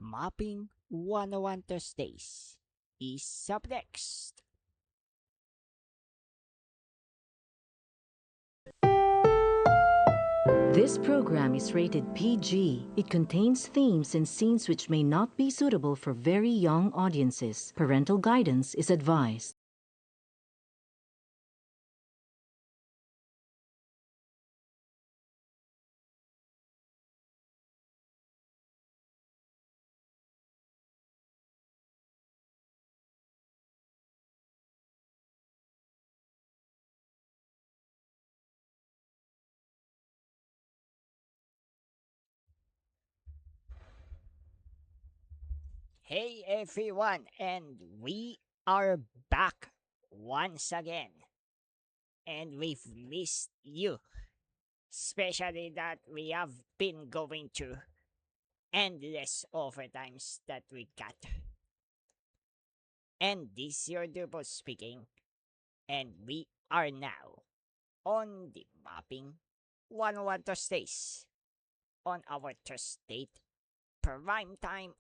Mapping 101 Thursdays is up next. This program is rated PG. It contains themes and scenes which may not be suitable for very young audiences. Parental guidance is advised. Hey everyone, and we are back once again. And we've missed you, especially that we have been going to endless overtimes that we got. And this your Durbo speaking, and we are now on the mapping 101 Thursdays on our Thursday prime time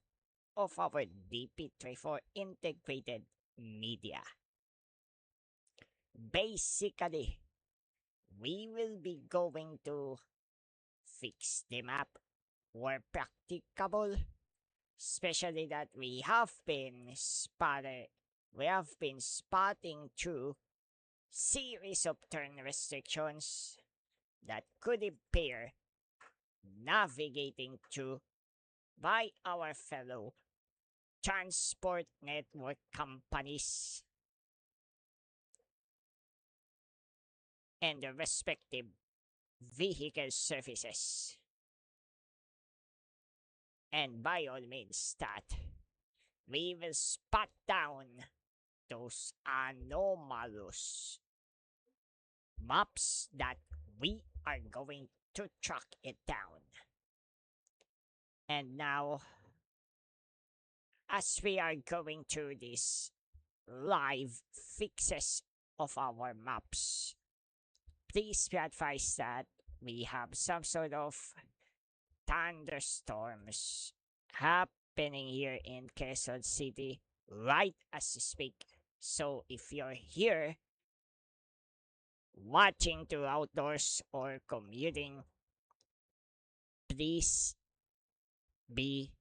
of our DP24 integrated media. Basically, we will be going to fix the map where practicable, especially that we have been spotting through series of turn restrictions that could appear navigating through by our fellow transport network companies and the respective vehicle services. And by all means, that we will spot down those anomalous maps that we are going to track it down. And now, as we are going through these live fixes of our maps, please be advised that we have some sort of thunderstorms happening here in Quezon City right as we speak. So if you're here watching to outdoors or commuting, please be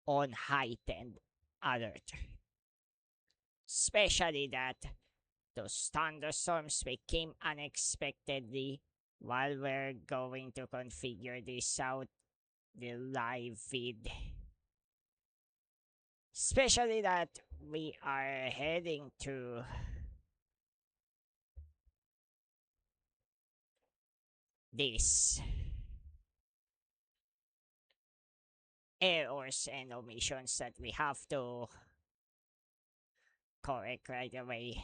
on heightened alert. Especially that those thunderstorms became unexpectedly while we're going to configure this out, the live feed. Especially that we are heading to this errors and omissions that we have to correct right away.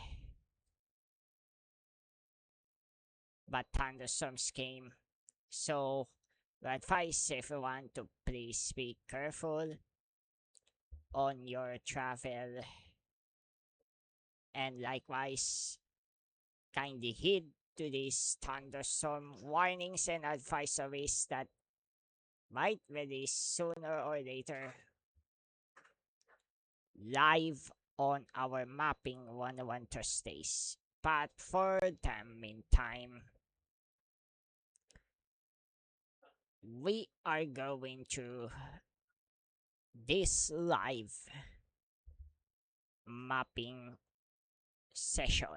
But thunderstorms came, so we advise everyone to please be careful on your travel, and likewise kindly heed to these thunderstorm warnings and advisories that might release sooner or later live on our mapping 101 Thursdays. But for the meantime, we are going to this live mapping session.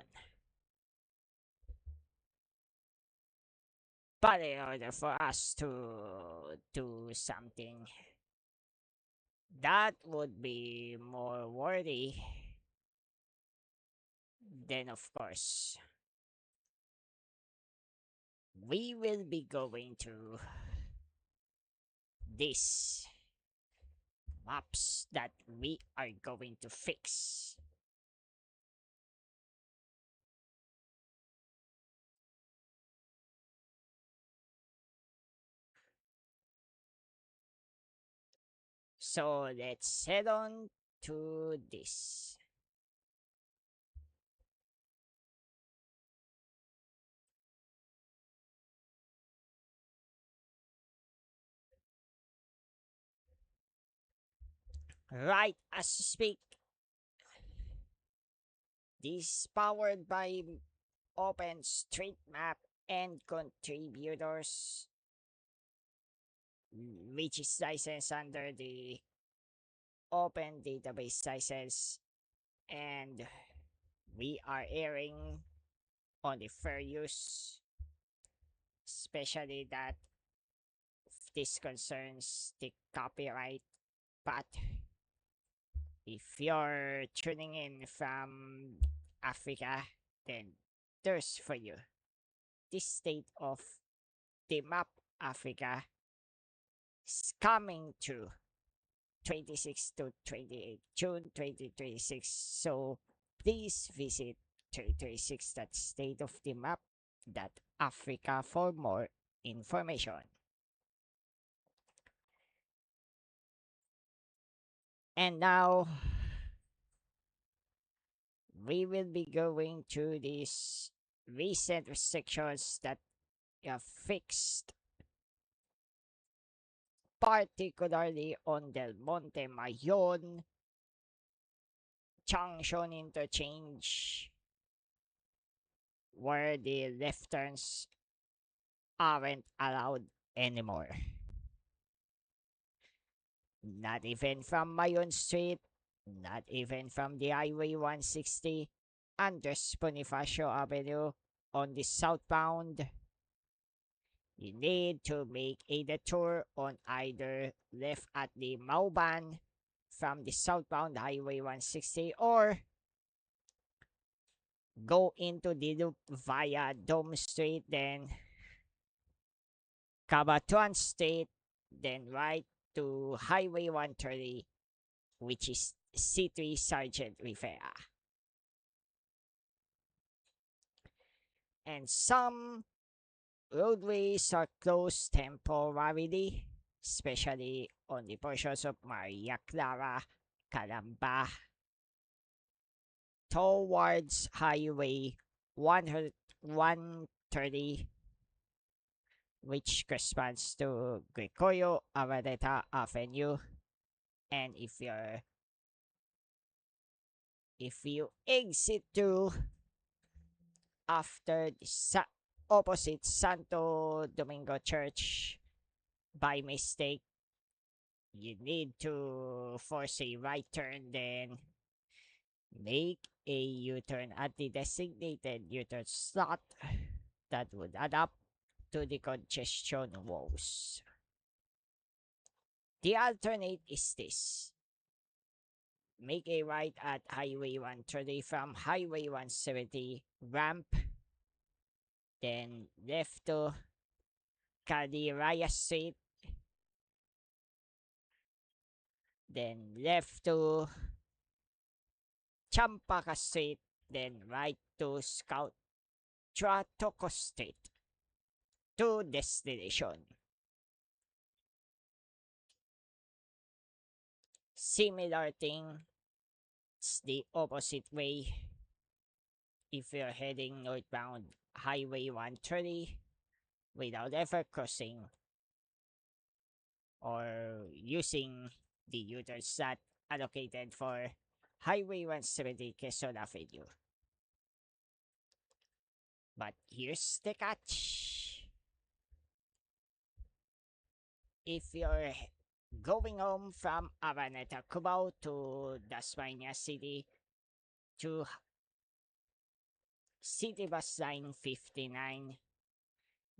But in order for us to do something that would be more worthy, then of course we will be going to these maps that we are going to fix. So let's head on to this. Right as we speak, this powered by OpenStreetMap and contributors, which is licensed under the Open Database License, and we are airing on the fair use, especially that this concerns the copyright. But if you're tuning in from Africa, then there's for you. This state of the map Africa is coming to 26 to 28 June 2026. So please visit 336 that state of the map that Africa for more information. And now we will be going to these recent restrictions that are fixed, particularly on Del Monte Mayon Junction interchange, where the left turns aren't allowed anymore. Not even from Mayon Street, not even from the Highway 160, Andres Bonifacio Avenue on the southbound. You need to make a detour on either left at the Mauban from the southbound Highway 160 or go into the loop via Dome Street, then Cabatuan Street, then right to Highway 130, which is C3 Sergeant Rivera. And some roadways are closed temporarily, especially on the portions of Maria Clara, Calamba, towards Highway 130, which corresponds to Gregorio Araneta Avenue. And if you exit to after the opposite Santo Domingo Church by mistake, you need to force a right turn, then make a U-turn at the designated U-turn slot that would add up to the congestion woes. The alternate is this. Make a right at Highway 130 from Highway 170 ramp, then left to Cadiraya Street, then left to Champaka Street, then right to Scout Tratoco Street to destination. Similar thing, it's the opposite way. If you're heading northbound Highway 130 without ever crossing or using the U-turn slot allocated for Highway 170 Quezon Avenue. But here's the catch. If you're going home from Araneta Cubao to Dasmania City to City Bus Line 59,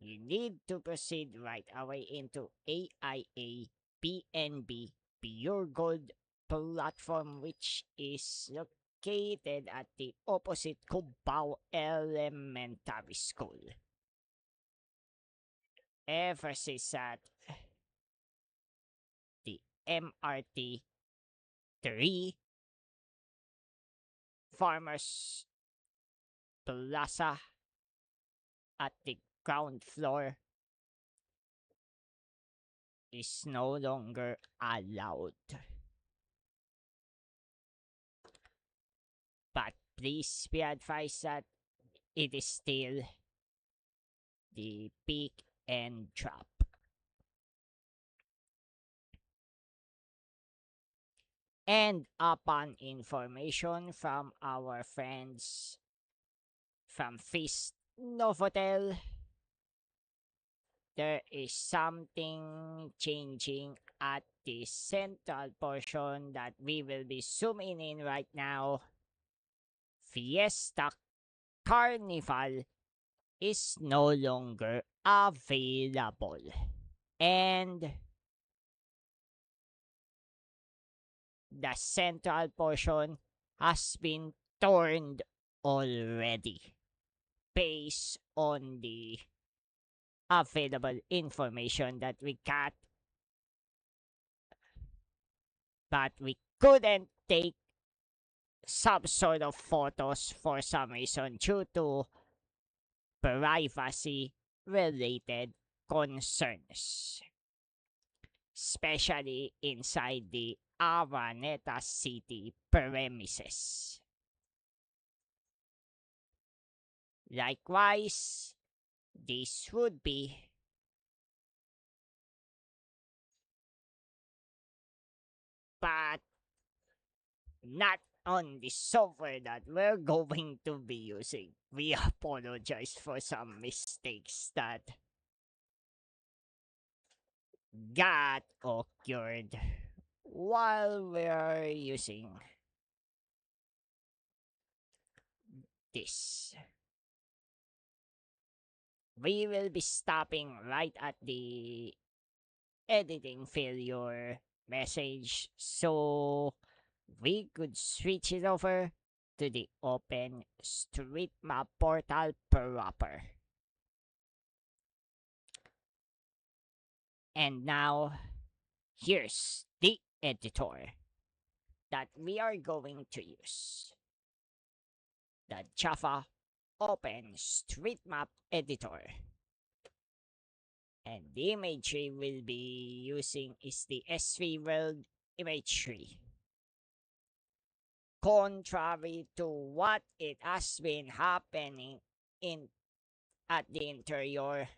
you need to proceed right away into AIA PNB Pure Gold platform, which is located at the opposite Cubao Elementary School. Emphasis at the MRT 3 Farmers Plaza at the ground floor is no longer allowed. But please be advised that it is still the pick and drop. And upon information from our friends from Feast Novotel, there is something changing at the central portion that we will be zooming in right now. Fiesta Carnival is no longer available. And the central portion has been turned already based on the available information that we got, but we couldn't take some sort of photos for some reason due to privacy related concerns, especially inside the Araneta City premises. Likewise, this would be but not on the software that we're going to be using. We apologize for some mistakes that got occurred while we're using this. We will be stopping right at the editing failure message so we could switch it over to the OpenStreetMap portal proper. And now, here's the editor that we are going to use. The Java OpenStreetMap editor. And the imagery we'll be using is the S3 World imagery. Contrary to what it has been happening in at the interior,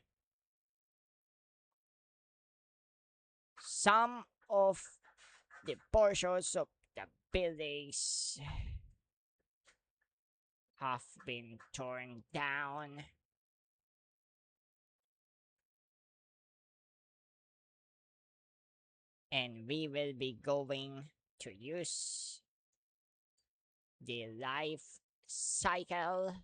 some of the portions of the buildings have been torn down, and we will be going to use the life cycle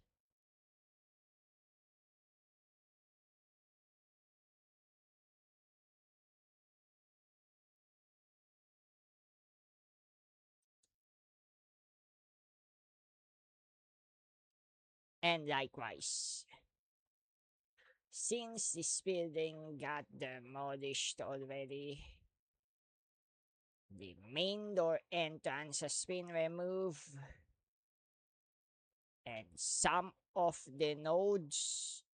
and likewise. Since this building got demolished already, the main door entrance has been removed, and some of the nodes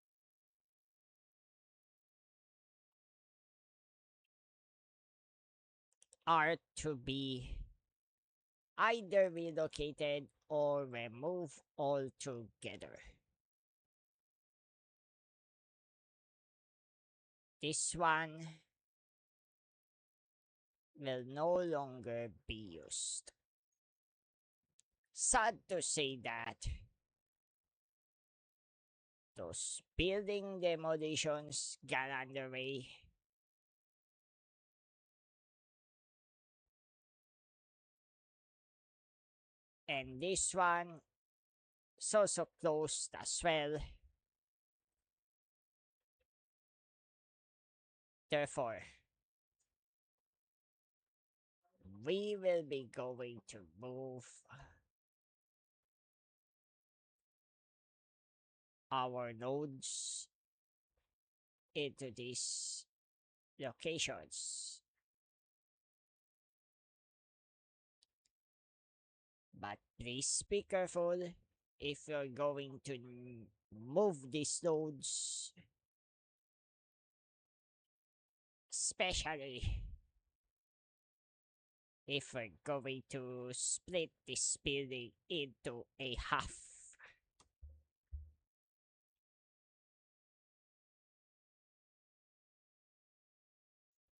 are to be either relocated or removed altogether. This one will no longer be used. Sad to say that those building demolitions got underway, and this one is also closed as well. Therefore, we will be going to move our nodes into these locations. But please be careful if you're going to move these nodes, especially if we're going to split this building into a half.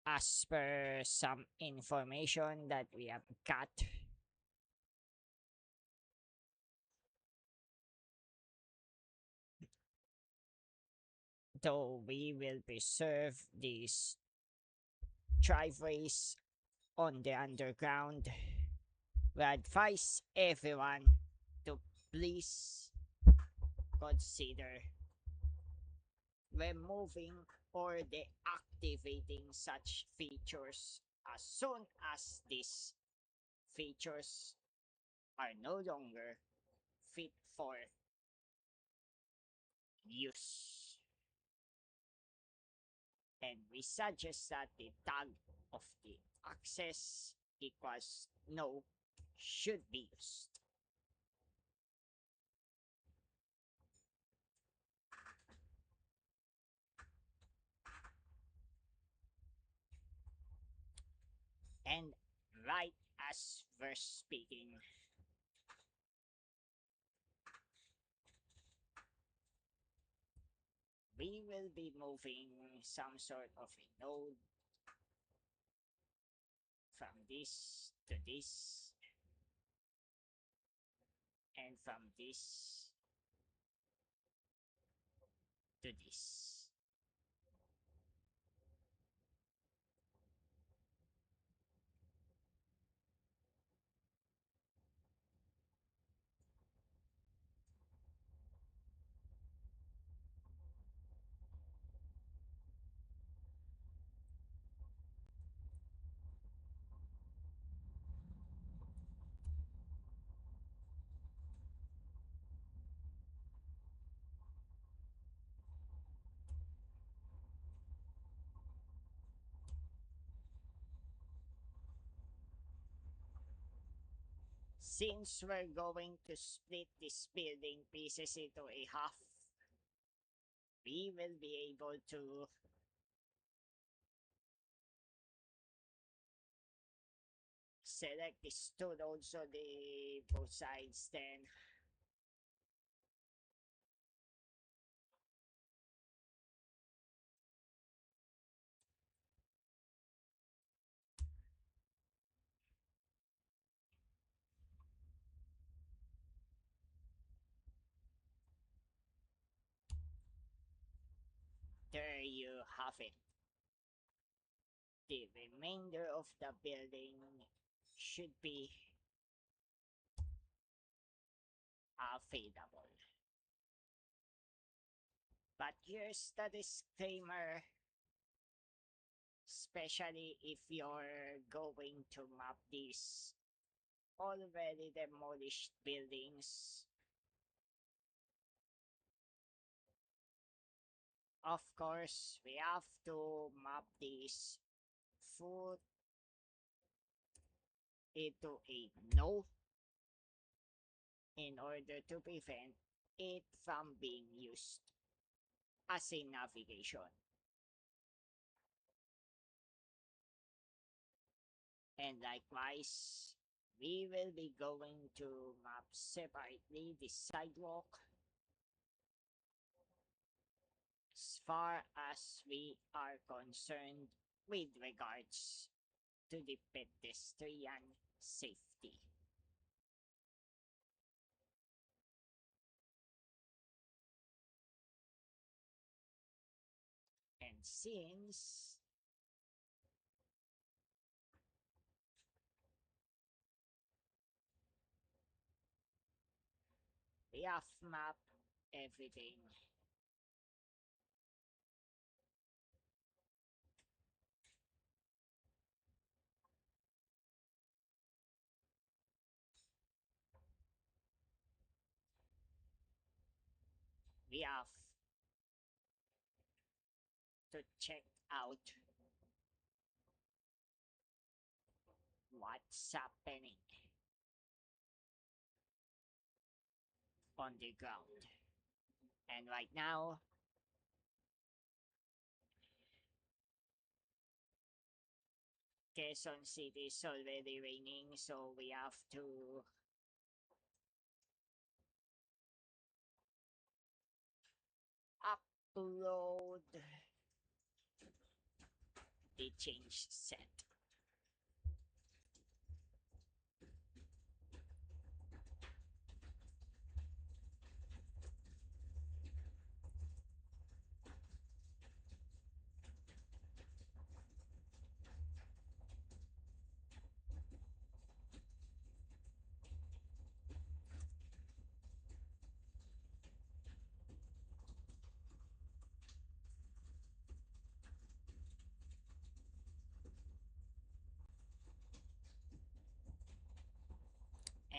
As per some information that we have got, Though we will preserve these driveways on the underground, we advise everyone to please consider removing or deactivating such features as soon as these features are no longer fit for use. And we suggest that the tag of the access equals no should be used. And right as we're speaking, we will be moving some sort of a node from this to this and from this to this. Since we're going to split this building pieces into a half, we will be able to select these two nodes on the both sides, then there you have it. The remainder of the building should be available. But here's the disclaimer, especially if you're going to map these already demolished buildings. Of course, we have to map these foot into a no in order to prevent it from being used as a navigation. And likewise, we will be going to map separately the sidewalk as far as we are concerned with regards to the pedestrian safety. And since we have mapped everything, we have to check out what's happening on the ground. And right now, Quezon City is already raining, so we have to upload the change set.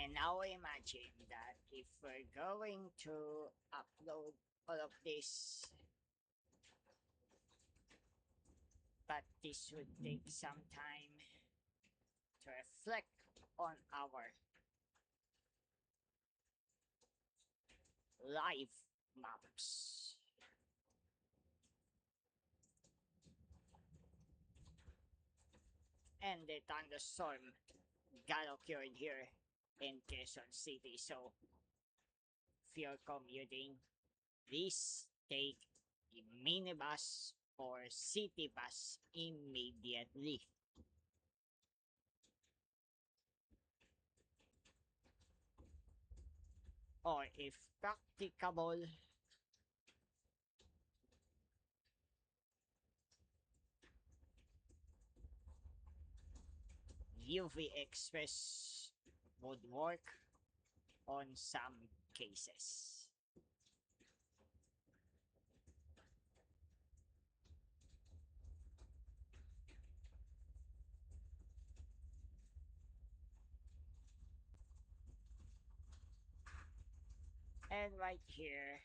And now imagine that if we're going to upload all of this, but this would take some time to reflect on our live maps. And the thunderstorm got occurred here in Quezon City. So if you're commuting, please take a minibus or city bus immediately. Or if practicable, UV Express would work on some cases. And right here,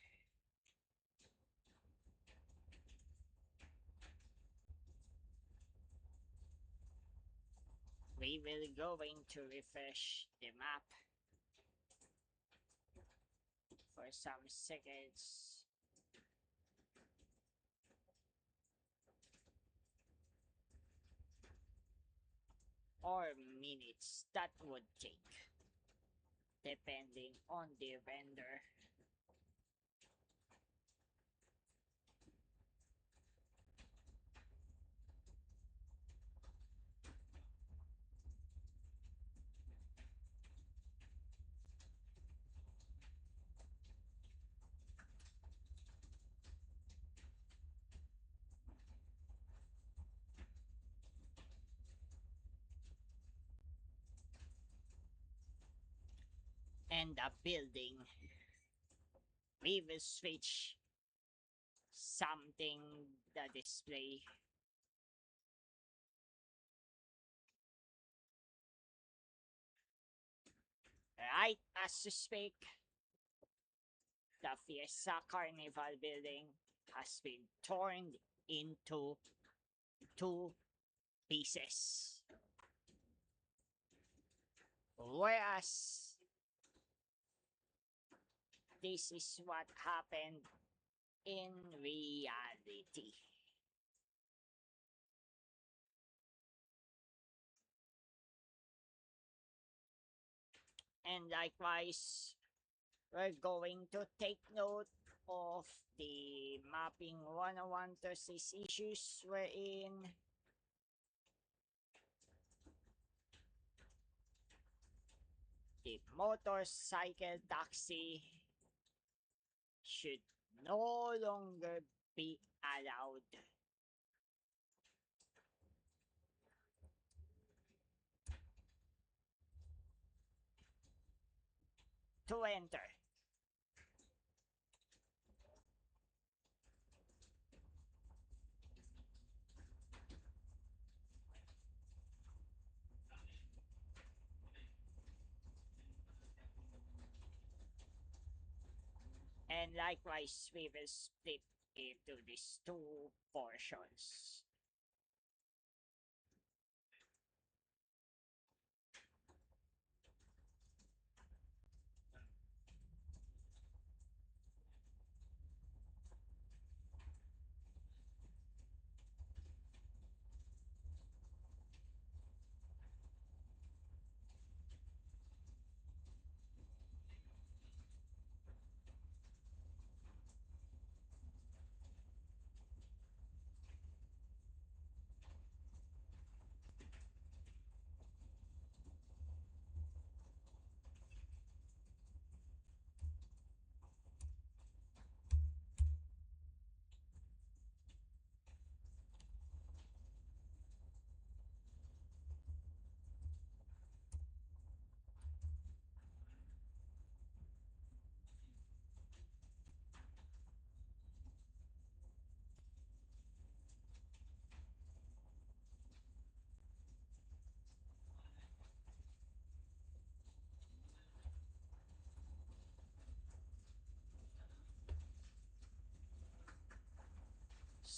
we will going to refresh the map for some seconds or minutes that would take depending on the vendor. And the building, we will switch something the display right as you speak. The Fiesta Carnival building has been torn into two pieces. Whereas this is what happened in reality. And likewise, we're going to take note of the mapping 101 thesis issues wherein the motorcycle taxi should no longer be allowed to enter. And likewise, we will split into these two portions.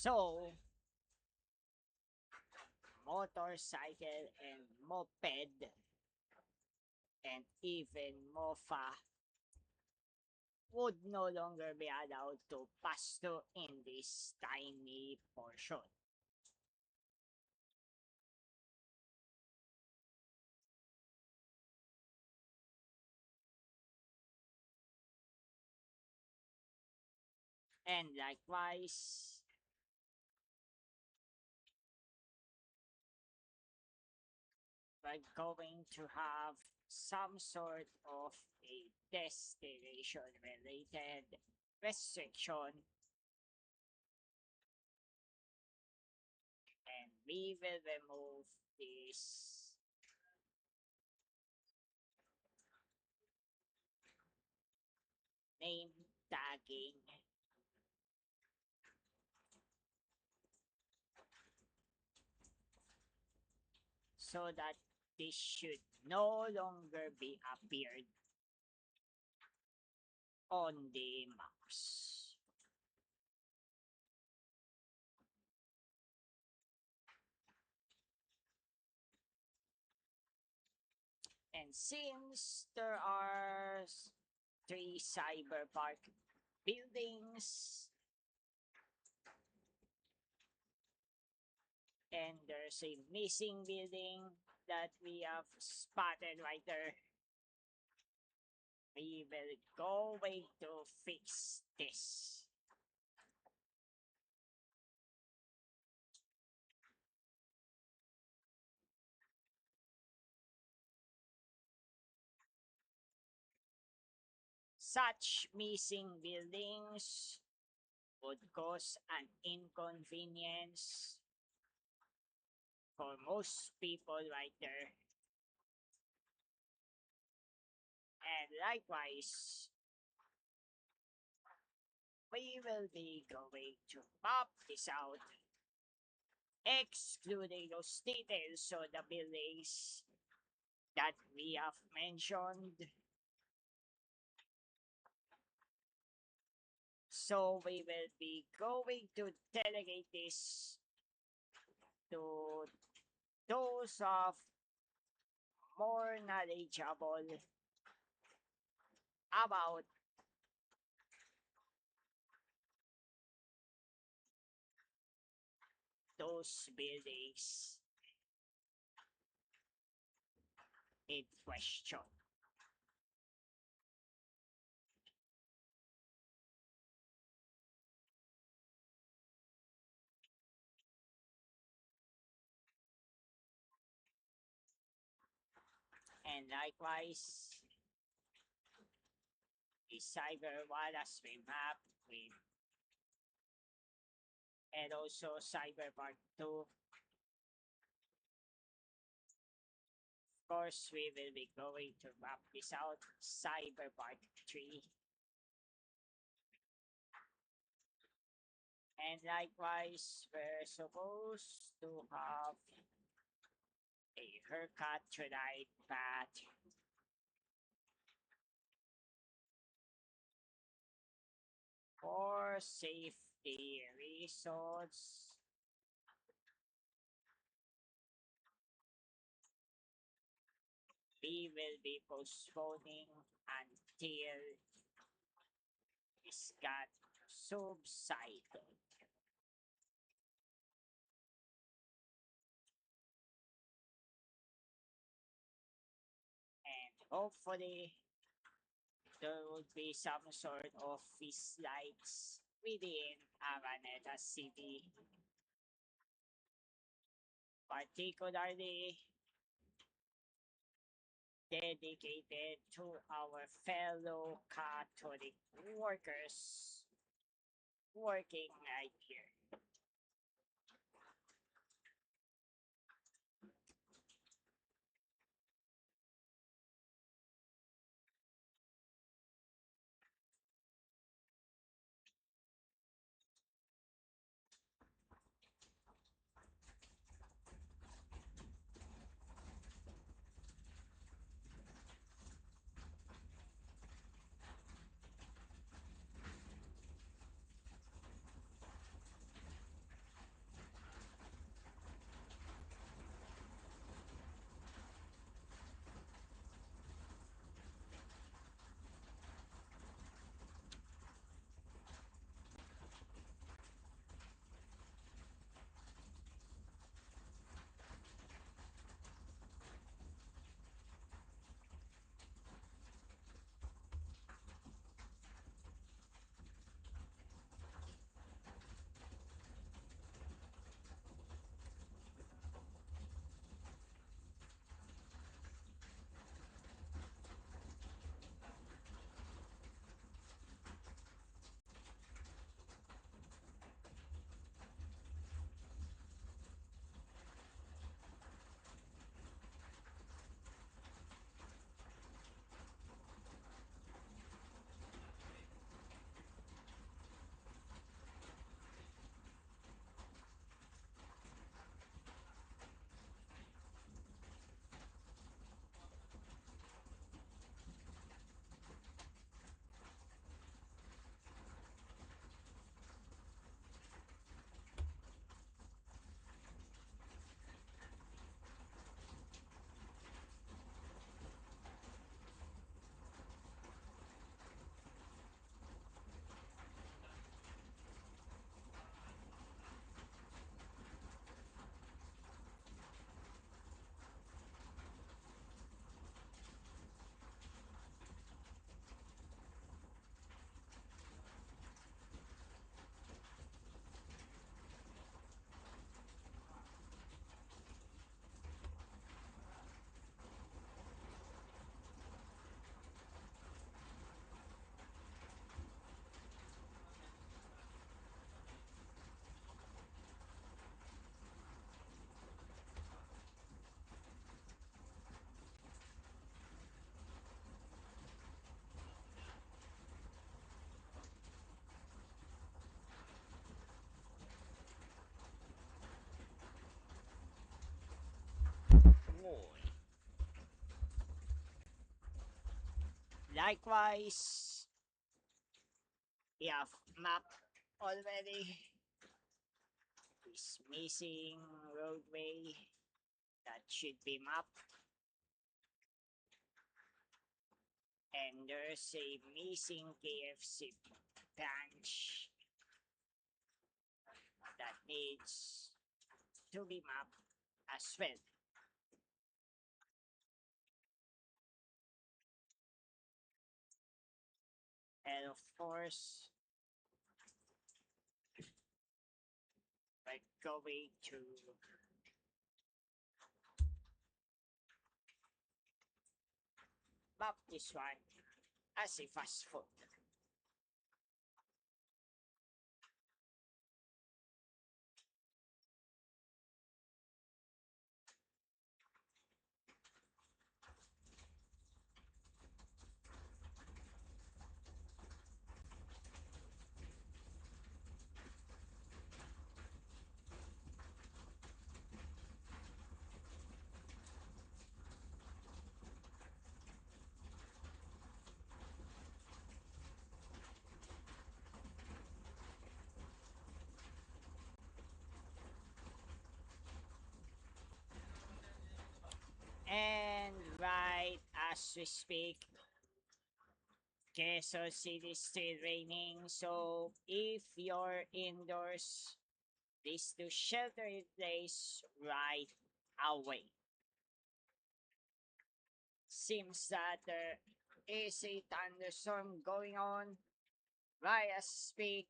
So, motorcycle and moped and even mofa would no longer be allowed to pass through in this tiny portion. And likewise, we're going to have some sort of a destination related restriction, and we will remove this name tagging so that this should no longer be appeared on the maps. And since there are three cyberpark buildings and there's a missing building that we have spotted right there, we will go way to fix this. Such missing buildings would cause an inconvenience for most people right there. And likewise, we will be going to map this out, excluding those details so the buildings that we have mentioned. So we will be going to delegate this to those of more knowledgeable about those buildings in question. And likewise, the cyber Wallace map with and also Cyberpunk 2. Of course, we will be going to map this out, Cyberpunk 3. And likewise, we're supposed to have a haircut tonight, but for safety reasons, we will be postponing until this got subsided. And hopefully, there would be some sort of fish lights within Araneta City, particularly dedicated to our fellow Catholic workers working right here. Likewise, we have map already. This missing roadway that should be mapped. And there's a missing KFC branch that needs to be mapped as well. And of course, we're going to map this one as a fast food. And right as we speak, Quezon City is still raining. So if you're indoors, please do shelter in place right away. Seems that there is a thunderstorm going on right as speak,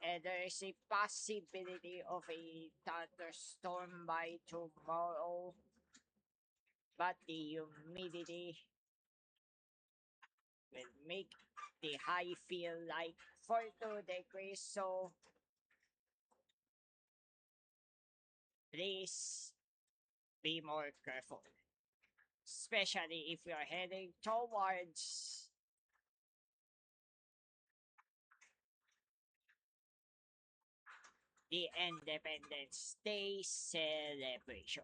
and there is a possibility of a thunderstorm by tomorrow, but the humidity will make the high feel like 42 degrees, so please be more careful, especially if you're heading towards the Independence Day celebration.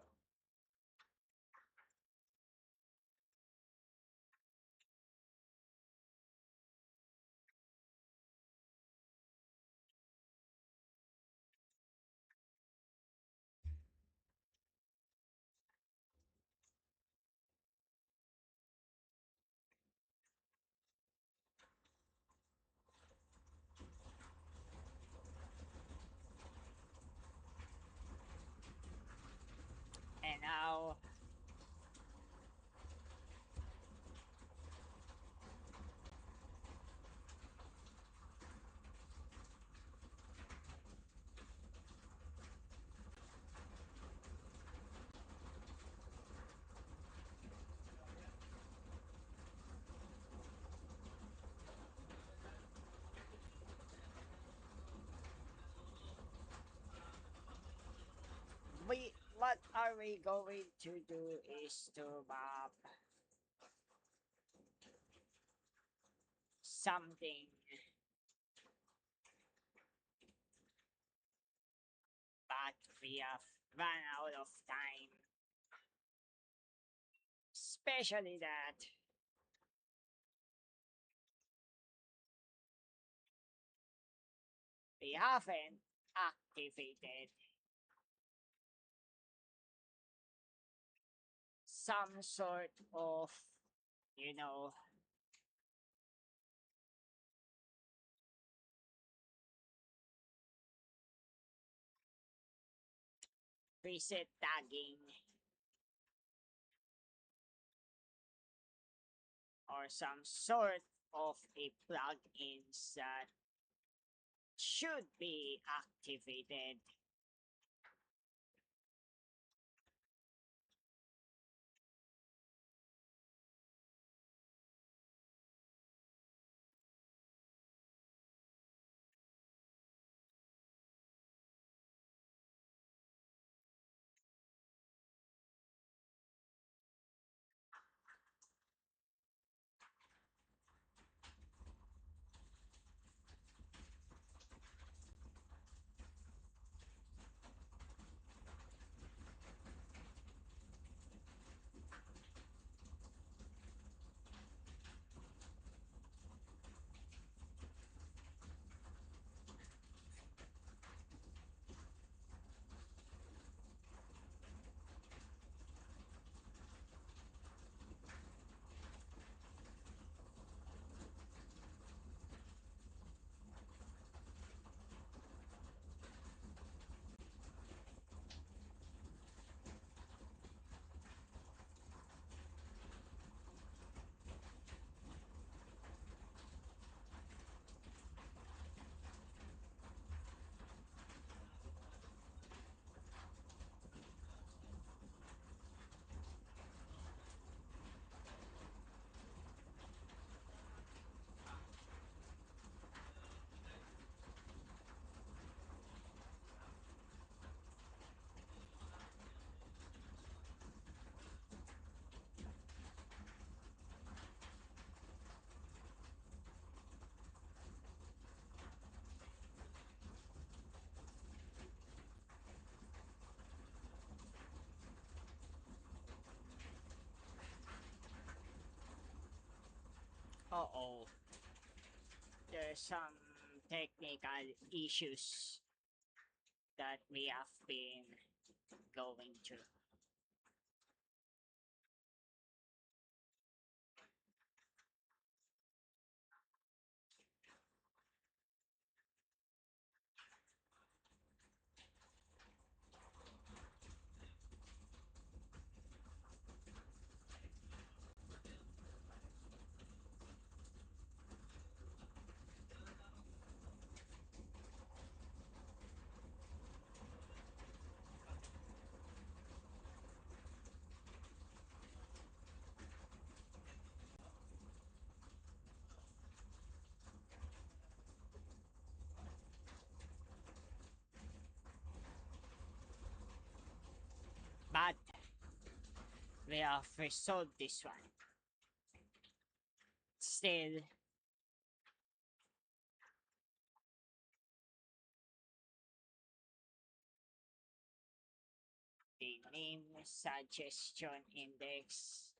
And now, what are we going to do is to map something, but we have run out of time. Especially that we haven't activated some sort of, you know, preset tagging or some sort of a plugins that should be activated. Uh-oh, there's some technical issues that we have been going through. But we have resolved this one. Still, the name suggestion index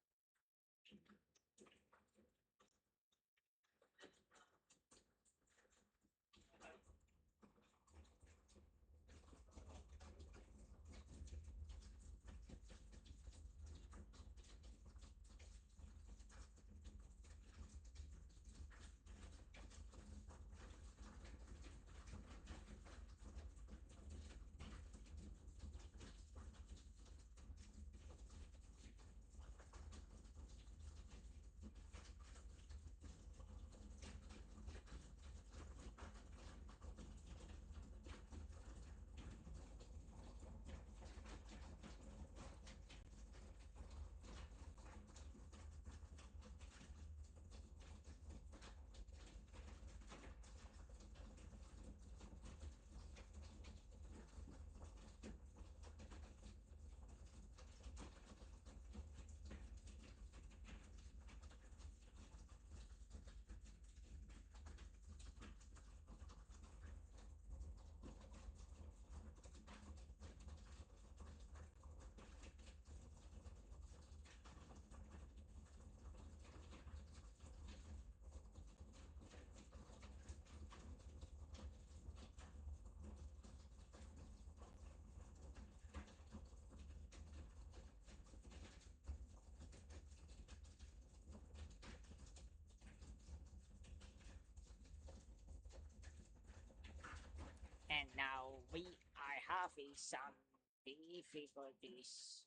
and now we are having some difficulties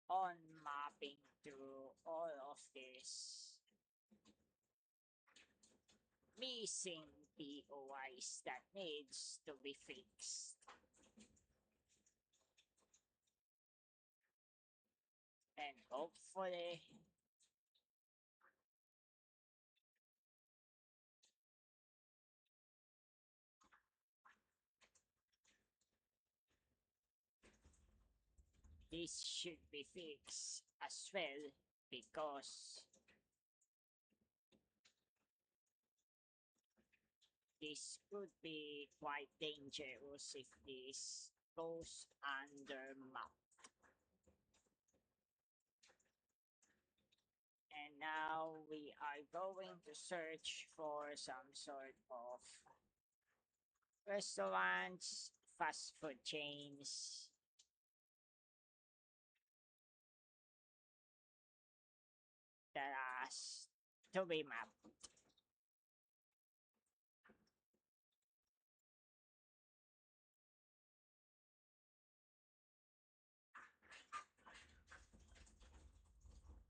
on mapping through all of this missing POIs that needs to be fixed. And hopefully this should be fixed as well, because this could be quite dangerous if this goes under map. And now we are going to search for some sort of restaurants, fast food chains that has to be mapped.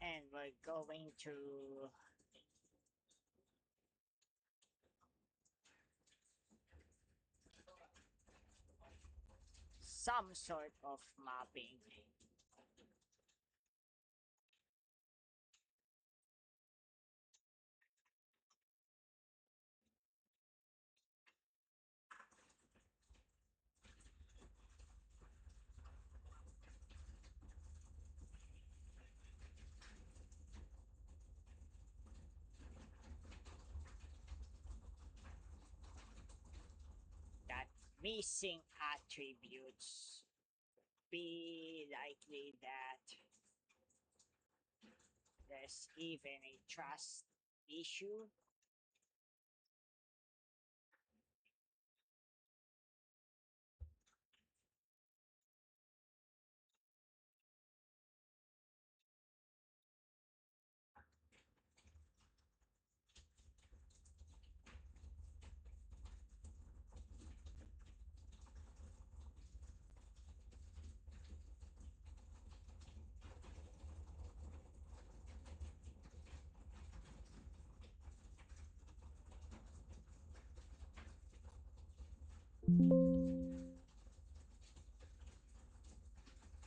And we're going to some sort of mapping. That missing attributes, be likely that there's even a trust issue.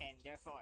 And therefore,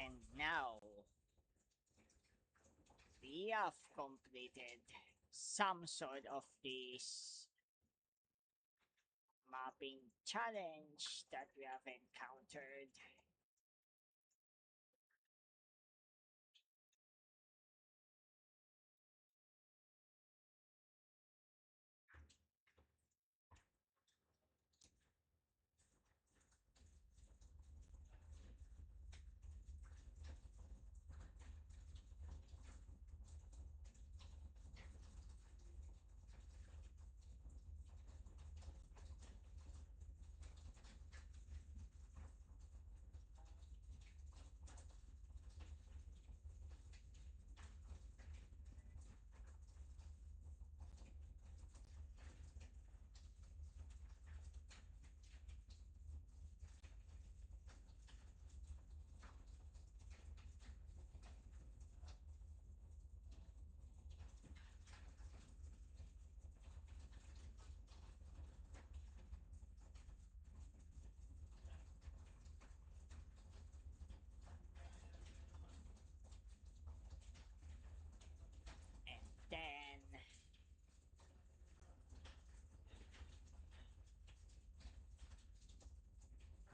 and now we have completed some sort of this mapping challenge that we have encountered. And then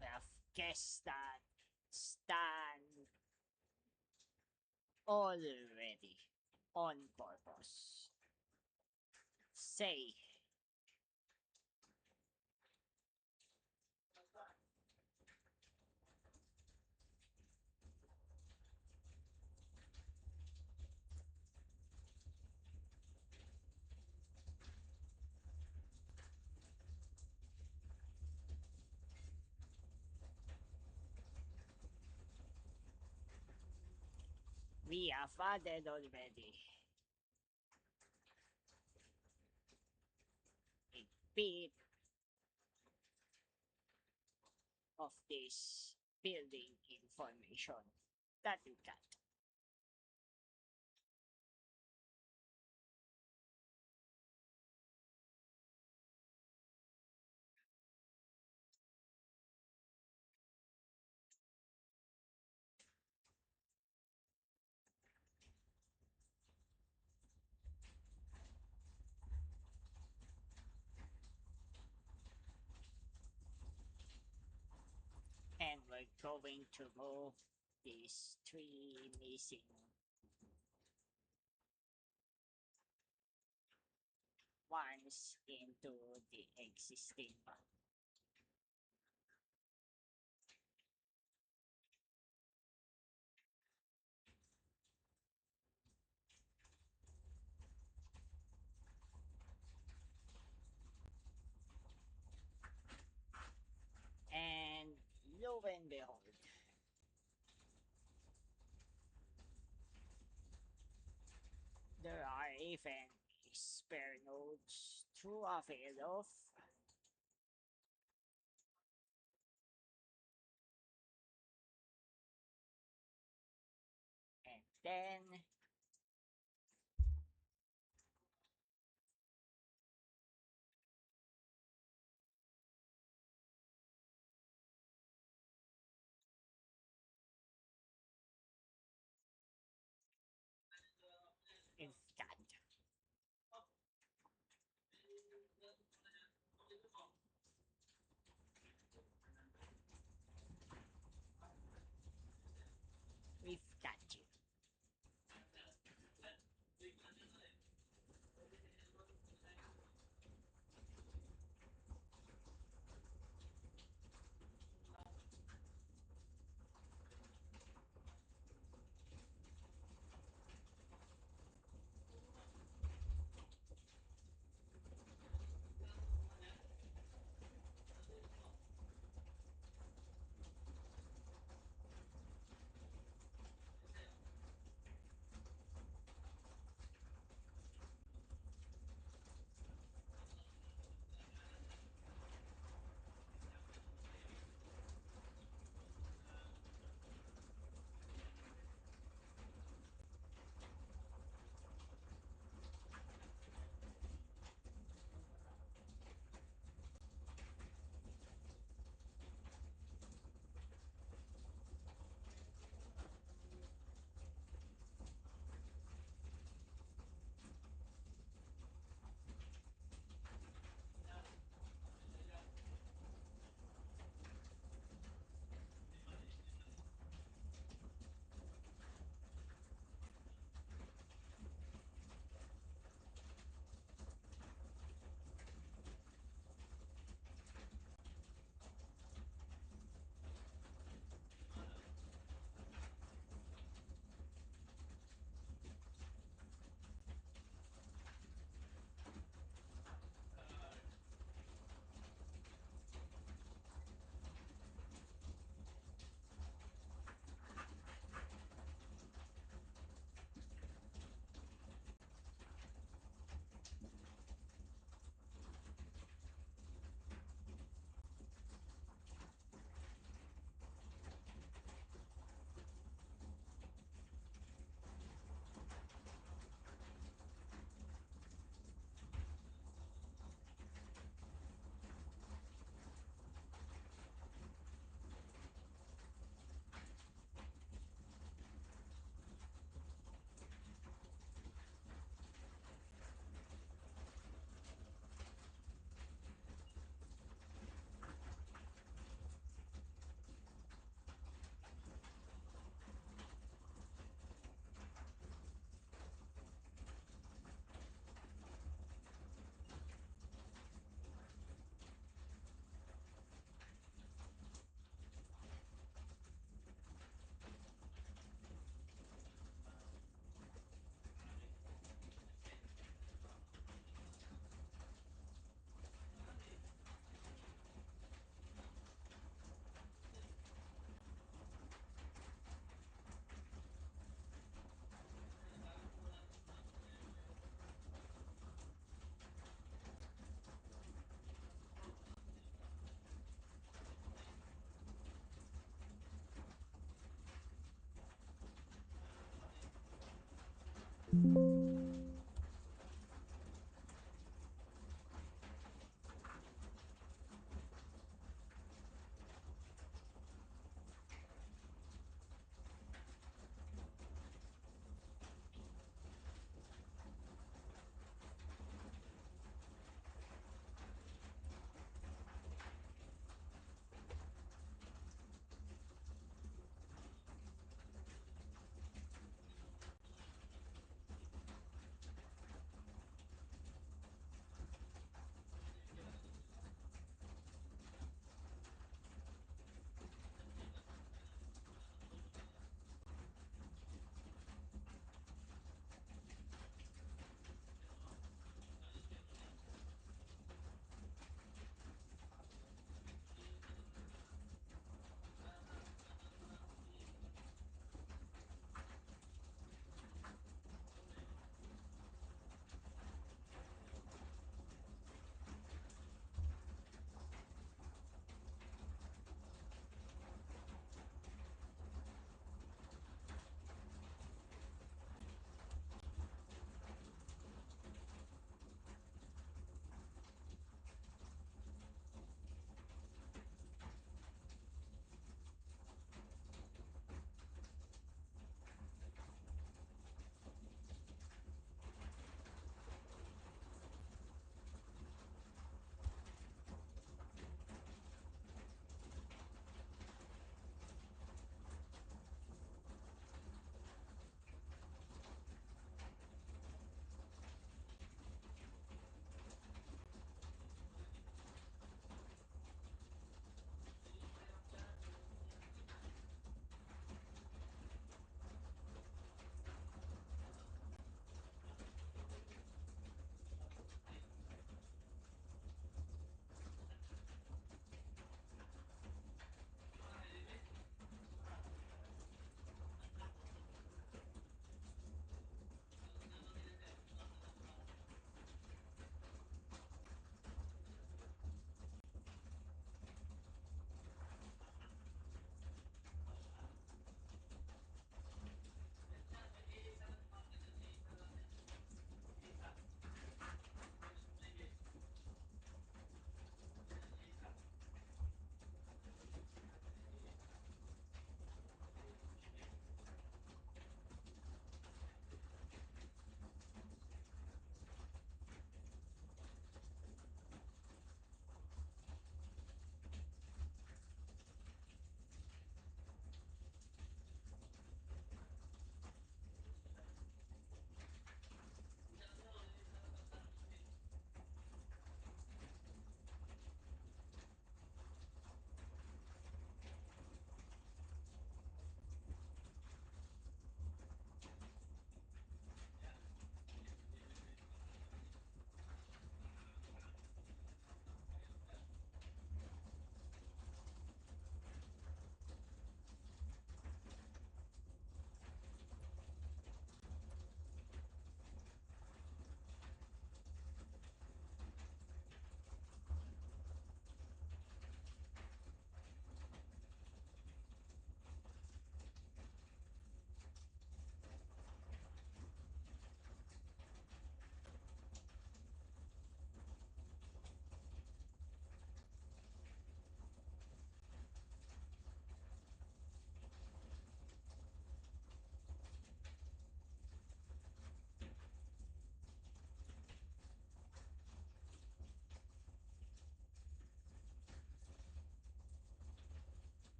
we have guests that stand already on purpose. Say, we have added already bit of this building information that we got. And we're going to move these three missing ones into the existing one. And lo and behold, there are even spare nodes to avail of, and then instant. We've got you.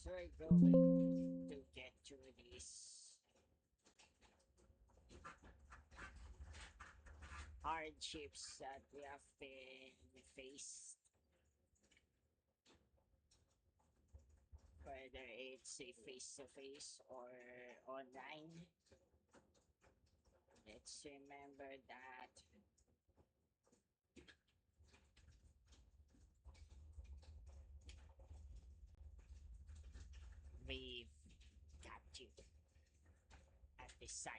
we're going to get through these hardships that we have been faced, whether it's a face-to-face or online. Let's remember that we've got you at this side.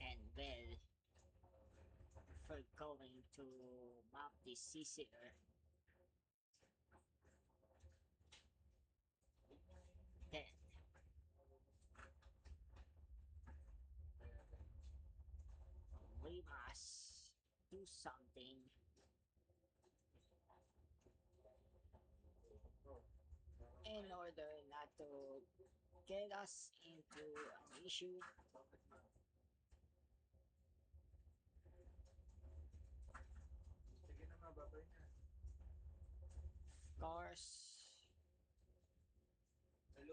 And well, if we're going to map this easier, then we must do something in order not to get us into an issue. Of course, we'll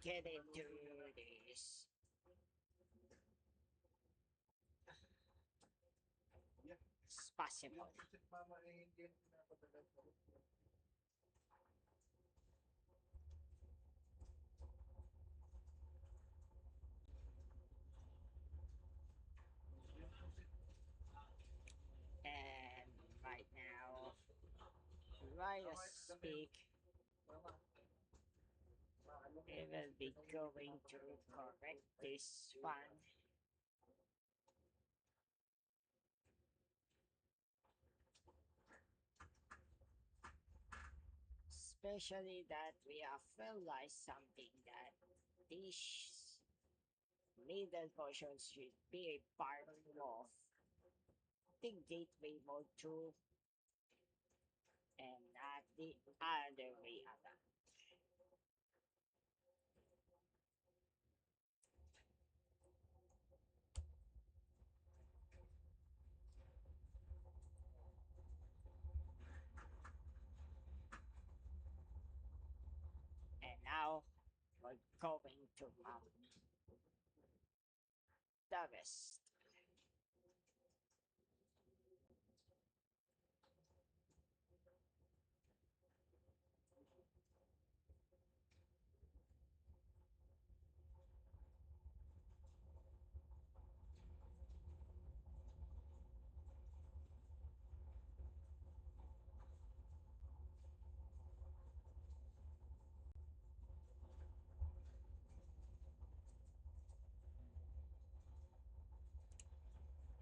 get into this possible. And right now, right as speak, we will be going to correct this one. Especially that we have realized something that this middle portion should be a part of the gateway mode 2 and not the other way around. And now we're going to mount the rest.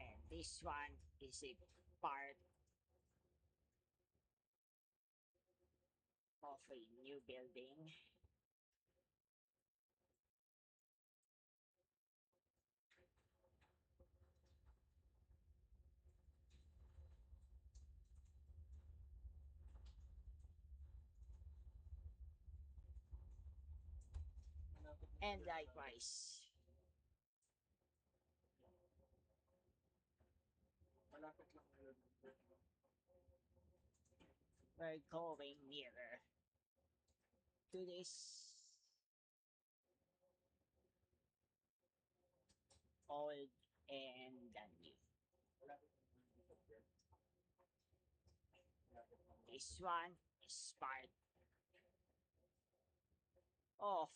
And this one is a part of a new building. And likewise, we're going nearer to this old and the new. This one is part of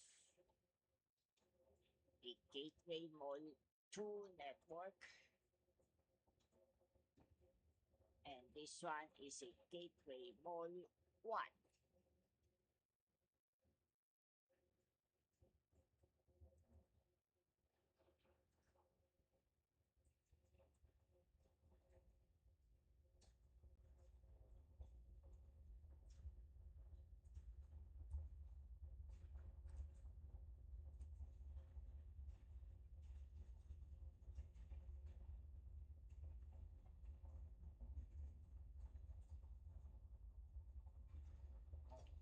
the Gateway Mall 2 network, and this one is a Gateway Mall 1.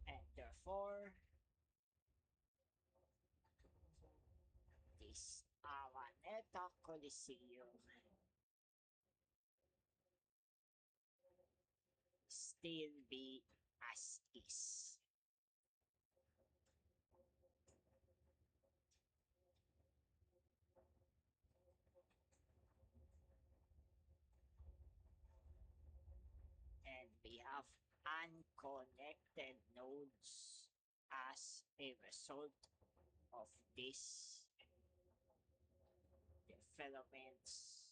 And therefore, this Araneta Coliseum still be as is. And we have unconnected nodes as a result of these developments.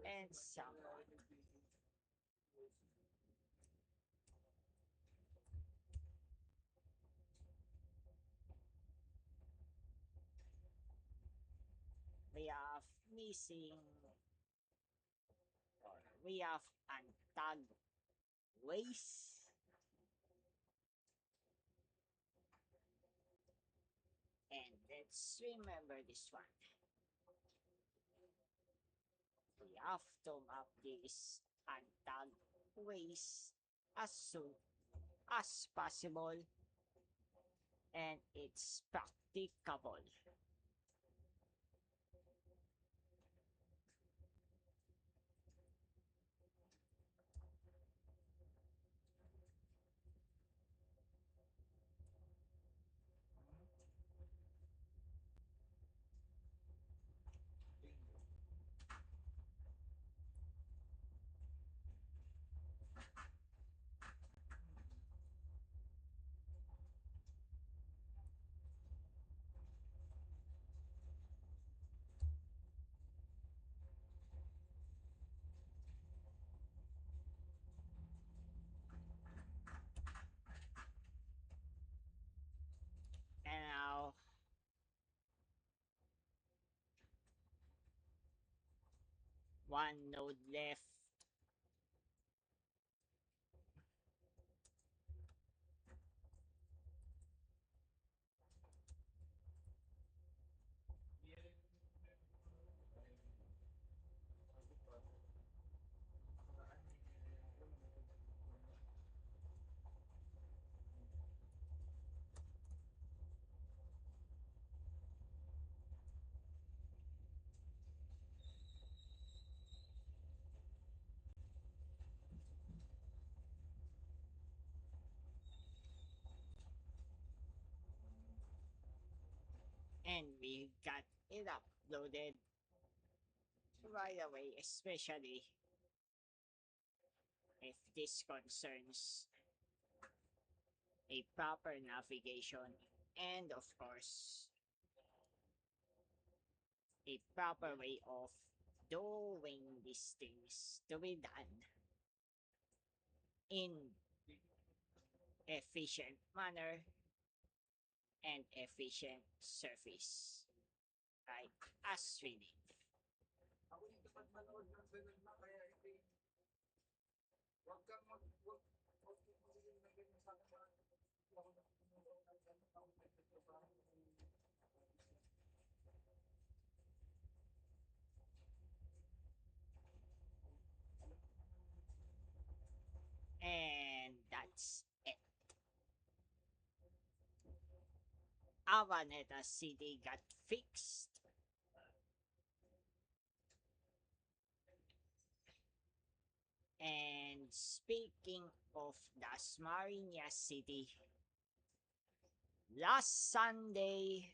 And someone. We have missing, or we have untagged ways, and let's remember this one. We have to map these untagged ways as soon as possible, and it's practicable. One node left. And we got it uploaded right away, especially if this concerns a proper navigation and, of course, a proper way of doing these things to be done in efficient manner and efficient service, right? As we need. And that's it. Avaneta City got fixed. And speaking of Dasmariñas City, last Sunday,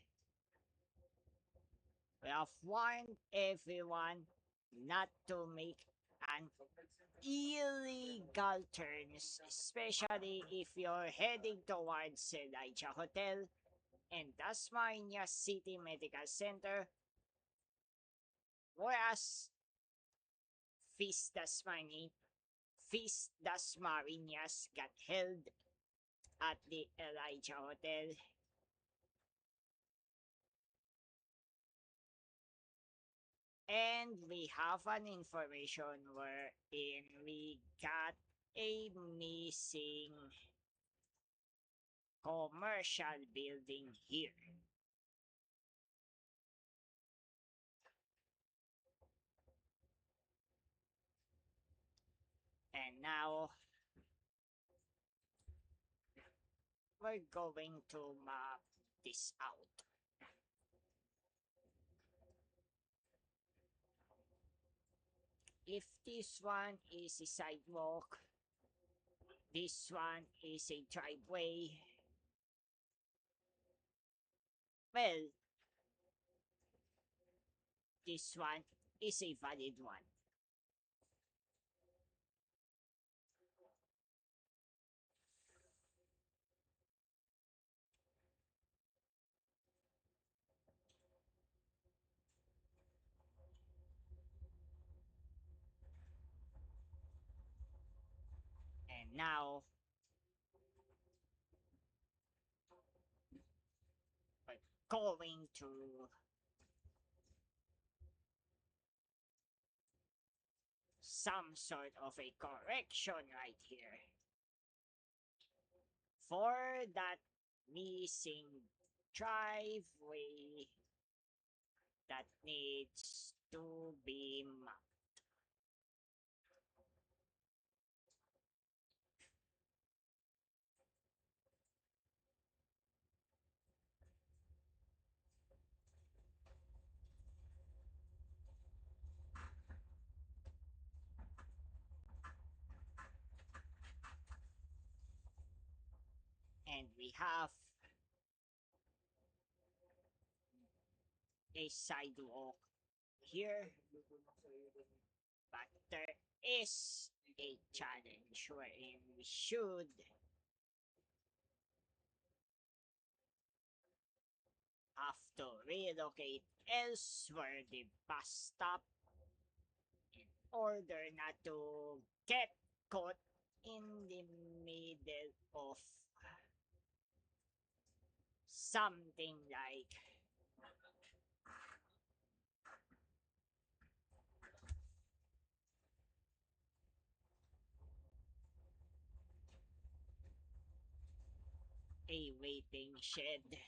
we have warned everyone not to make an illegal turns, especially if you're heading towards Elijah Hotel and Dasmariñas City Medical Center, whereas Feast Dasmariñas got held at the Elijah Hotel. And we have an information wherein we got a missing commercial building here. And now we're going to map this out. If this one is a sidewalk, this one is a driveway, well, this one is a valid one. And now we're going to some sort of a correction right here for that missing driveway that needs to be mapped. And we have a sidewalk here, but there is a challenge wherein we should have to relocate elsewhere the bus stop in order not to get caught in the middle of something like a waiting shed.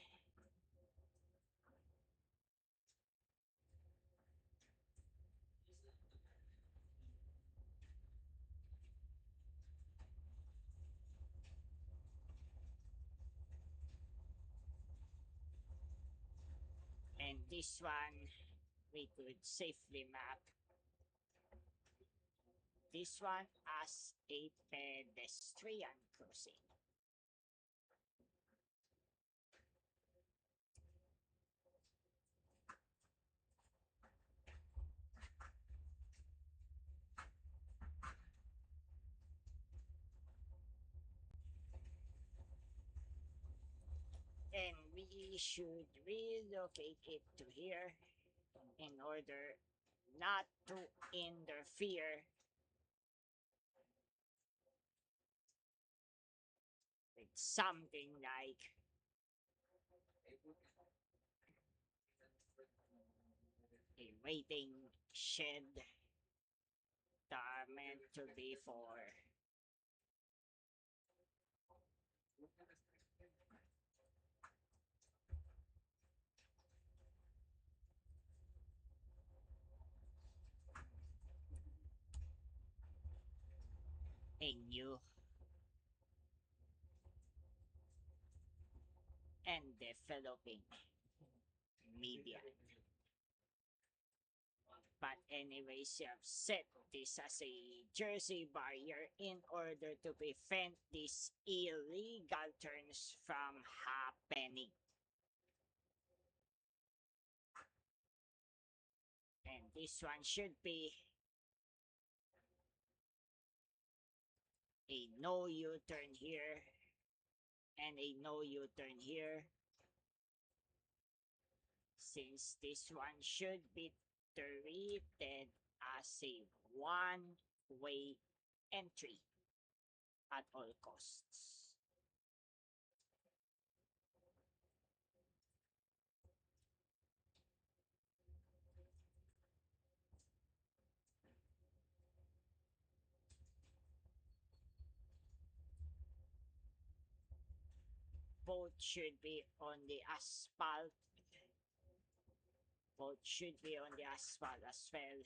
And this one, we could safely map this one as a pedestrian crossing. And we should relocate it to here in order not to interfere with something like a waiting shed that are meant to be for a new and developing media. But anyways, you have set this as a jersey barrier in order to prevent these illegal turns from happening. And this one should be a no U-turn here and a no U-turn here, since this one should be treated as a one-way entry at all costs. Both should be on the asphalt. Both should be on the asphalt as well.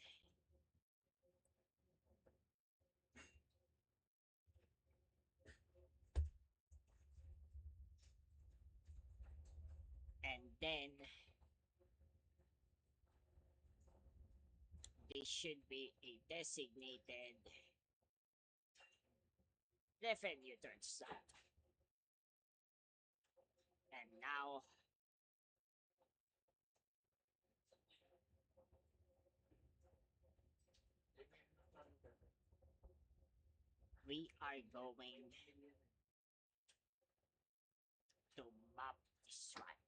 And then they should be a designated left and U-turn stop. And now we are going to map this one.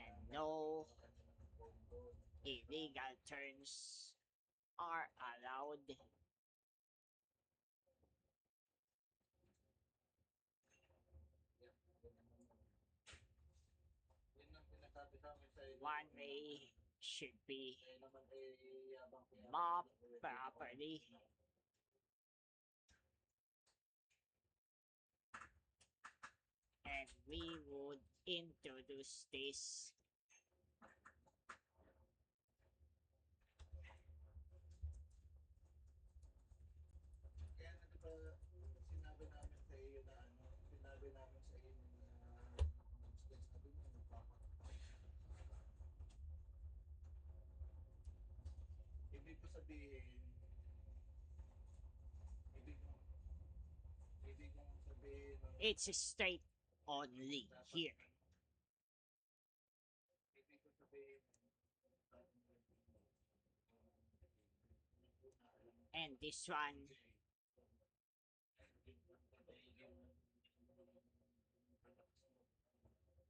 And no illegal turns are allowed. One way should be mapped properly. And we would introduce this it's straight only here. And this one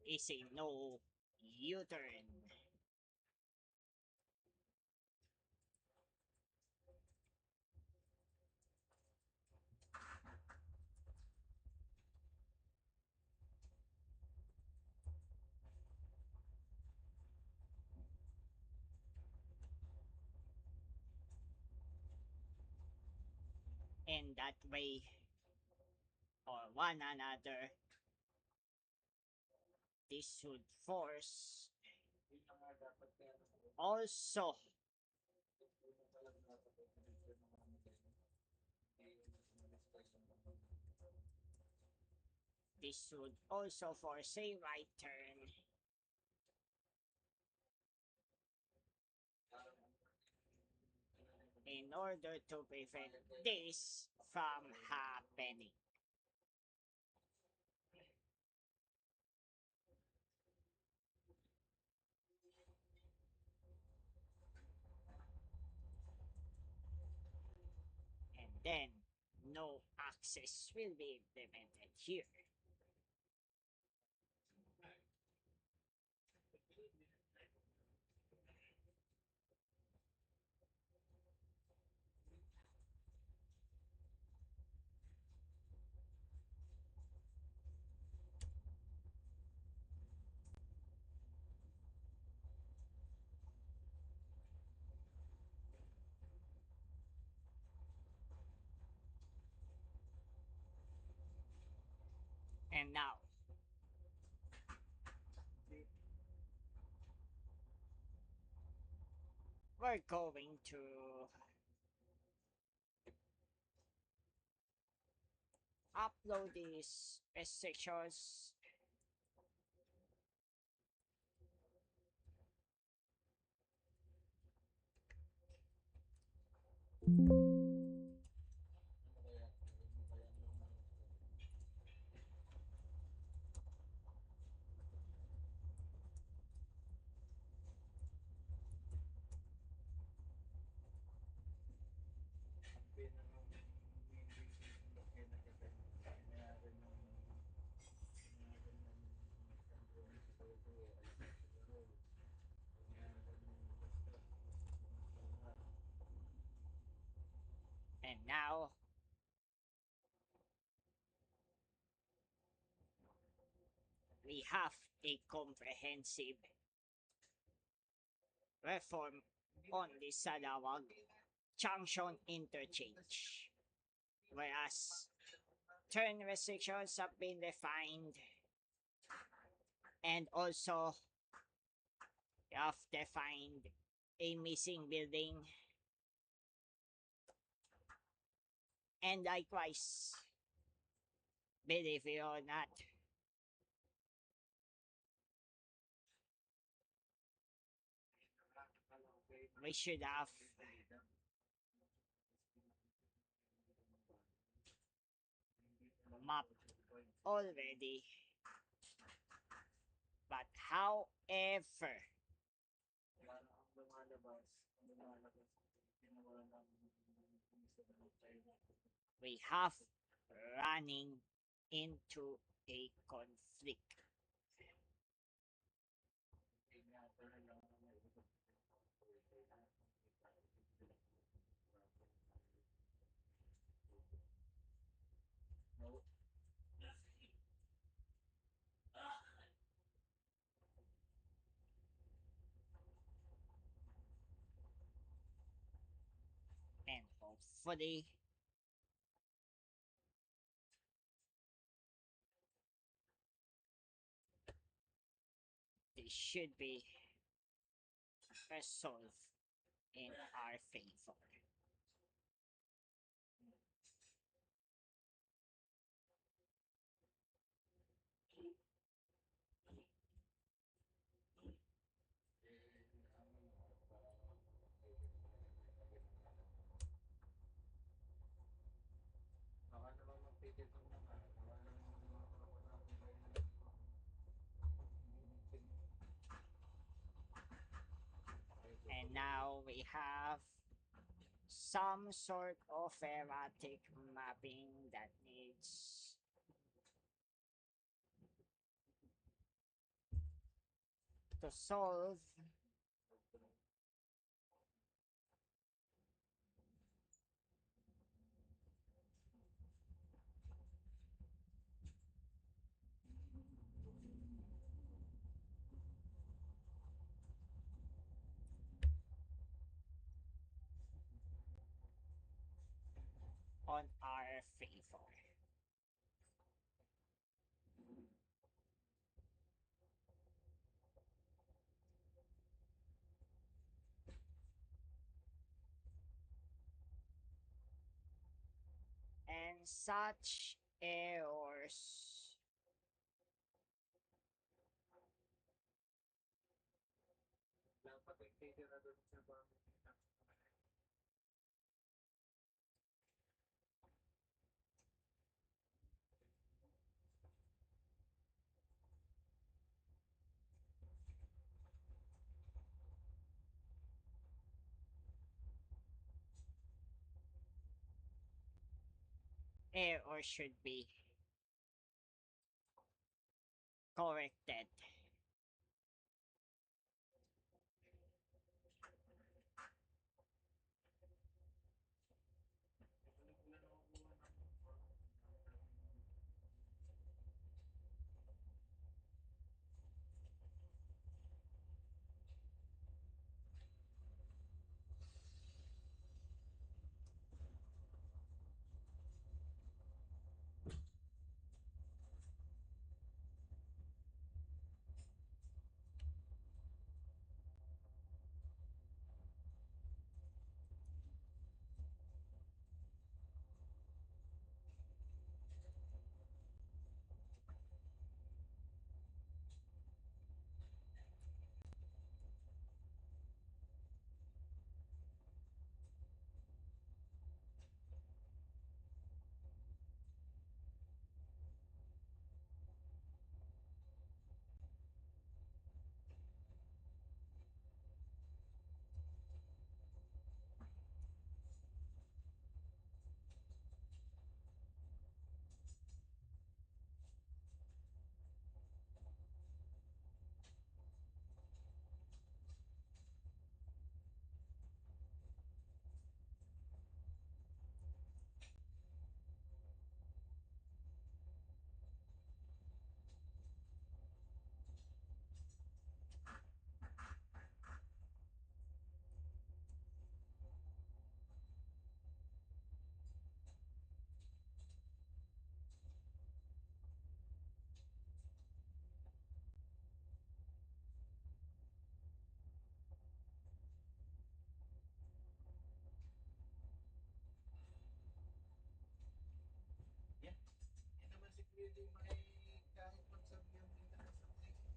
is a no U-turn. in that way or one another. This should force also this should also force a right turn in order to prevent this from happening. And then no access will be implemented here. And now we're going to upload these restrictions and now we have a comprehensive reform on the Salawag Junction interchange. Whereas turn restrictions have been defined and also we have defined a missing building and likewise, believe it or not, we should have mapped already. But however, we have running into a conflict. And hopefully, this should be resolved in our favor. And now we have some sort of erratic mapping that needs to solve. On on our favor. And such errors should be corrected.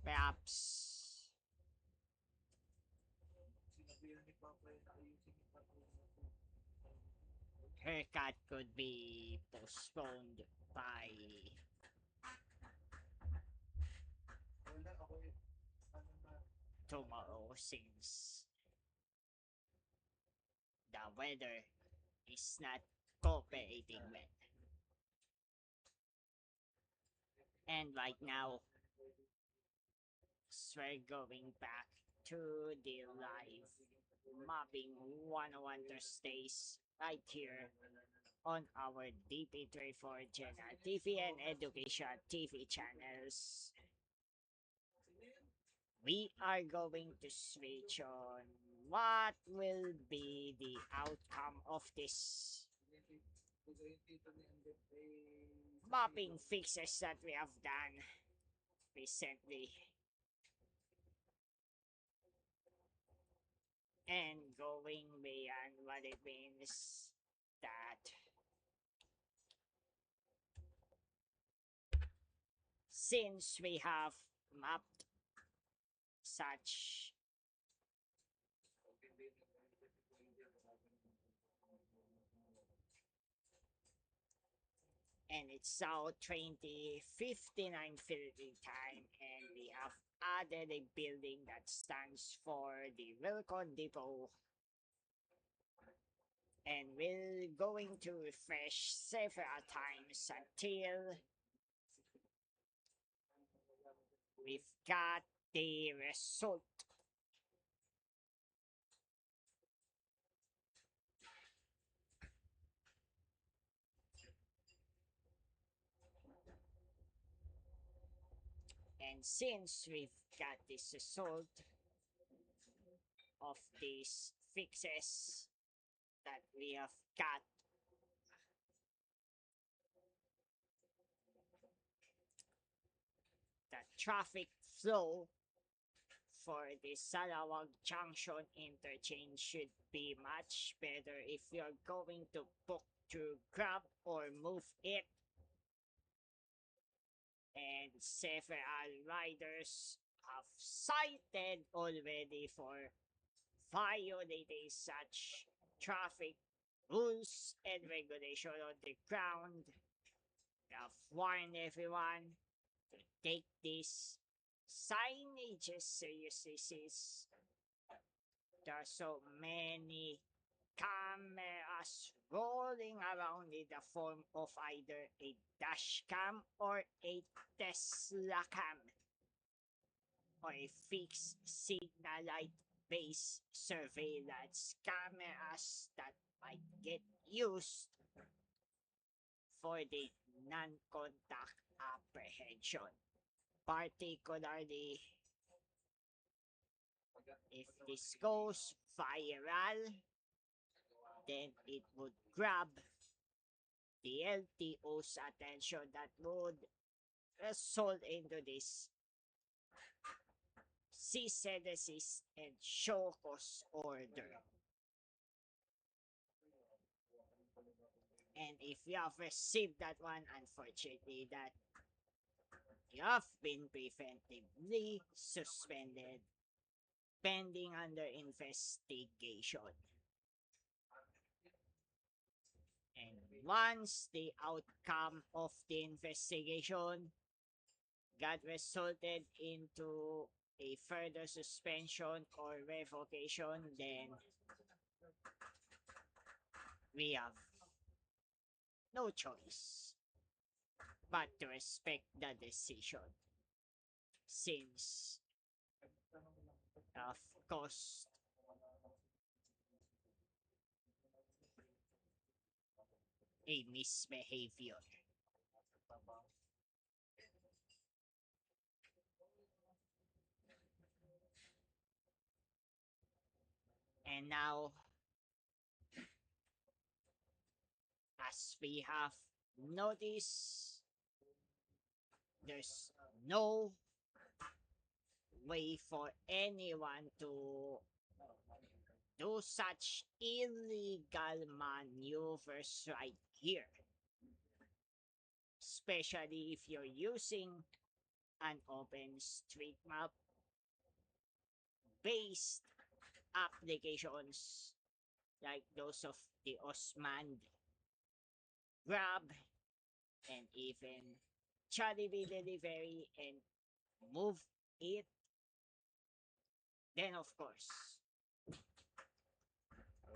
Perhaps haircut could be postponed by tomorrow since the weather is not cooperating well. And right now, we're going back to the live mapping 101 Thursdays right here on our DP24 channel, TV and Education TV channels. We are going to switch on what will be the outcome of this mapping fixes that we have done recently, and going beyond what it means that since we have mapped such and it's now 20:59 Philippine time, and we have added a building that stands for the Wilcon Depot, and we're going to refresh several times until we've got the result. And since we've got this result of these fixes that we have got, traffic flow for the Salawag Junction interchange should be much better if you're going to book to Grab or move it. And several riders have cited already for violating such traffic rules and regulation on the ground. I've warned everyone to take these signages seriously since there are so many cameras rolling around in the form of either a dash cam or a Tesla cam or a fixed signal light based surveillance cameras that might get used for the non-contact apprehension. Particularly if this goes viral, then it would grab the LTO's attention that would result into this cease and desist and show cause order. And if you have received that one, unfortunately, that you have been preventively suspended pending under investigation. And once the outcome of the investigation got resulted into a further suspension or revocation, then we have no choice but to respect the decision. Since, of course, a misbehavior. And now, as we have noticed, there's no way for anyone to do such illegal maneuvers right here. Especially if you're using an OpenStreetMap based applications like those of the Osman, Grab, and even Jollibee Delivery and Move It, then of course,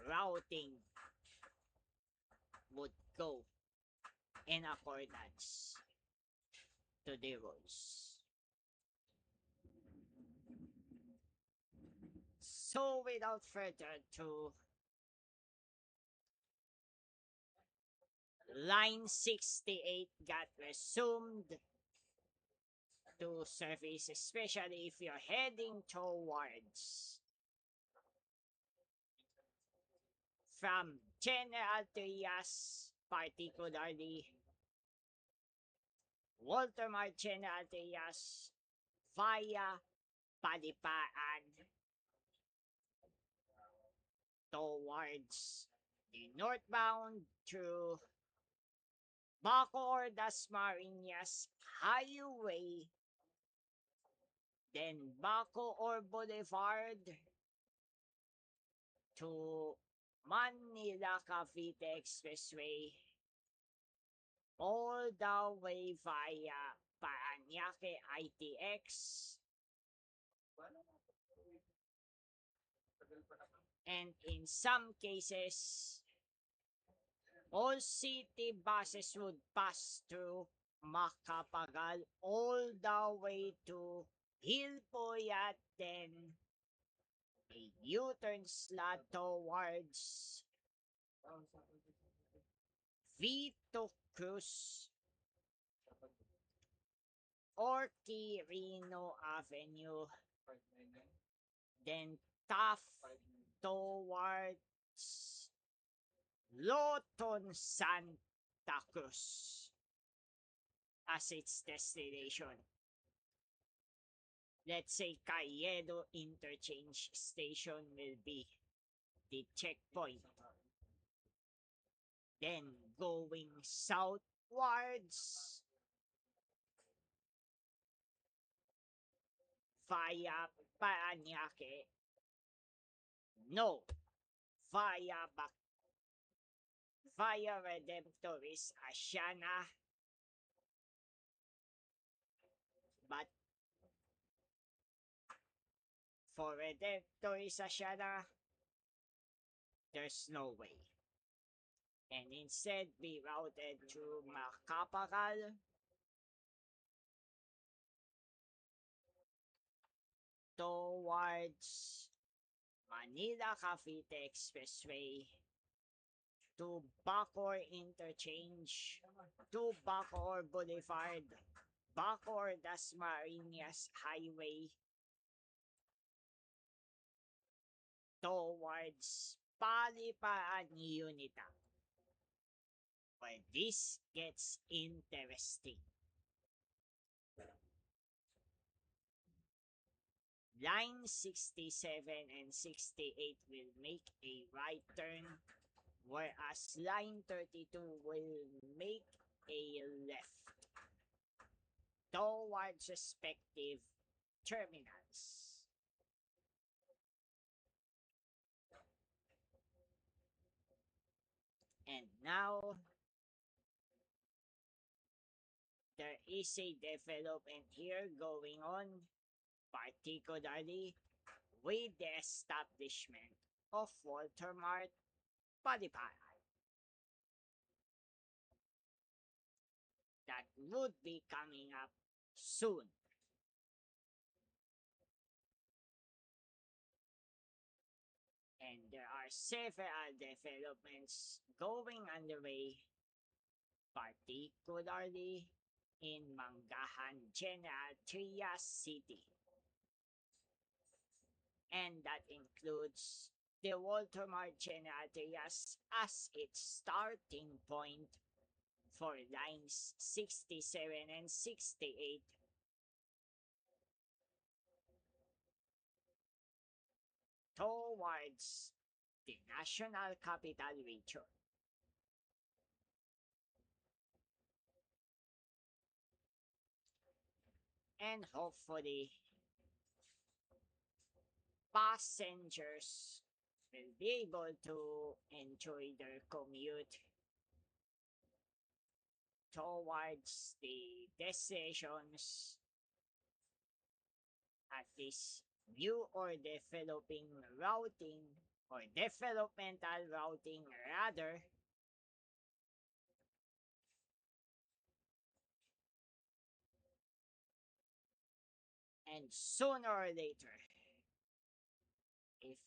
routing would go in accordance to the rules. So without further ado, line 68 got resumed to service, especially if you're heading towards from General Trias, particularly Walter Mar General Trias via Palipaan towards the northbound through Bacoor Dasmariñas Highway, then Bacoor Boulevard to Manila Cavite Expressway, all the way via Parañaque ITX, and in some cases, all city buses would pass through Macapagal all the way to Hilpoyat, then a U-turn slot towards Vito Cruz or Quirino Avenue, then Taft towards Loton Santa Cruz as its destination. let's say Cayedo Interchange Station will be the checkpoint. Then going southwards via Parañaque, no, via via Redemptoris Asiana, but for Redemptoris Asiana, there's no way. And instead be routed to Macapagal, towards Manila Cavite Expressway to Bacoor Interchange, to Bacoor Boulevard, Bacoor Dasmariñas Highway, towards Palipaan Unita, where this gets interesting. Line 67 and 68 will make a right turn, whereas line 32 will make a left towards respective terminals. And now, there is a development here going on, particularly with the establishment of Walter Mart Paliparan that would be coming up soon. And there are several developments going underway, particularly in Mangahan General Trias City. And that includes the Walter Mart General Trias as its starting point for lines 67 and 68 towards the National Capital Region. And hopefully, passengers will be able to enjoy their commute towards the destinations at this new or developing routing or developmental routing rather, and sooner or later, if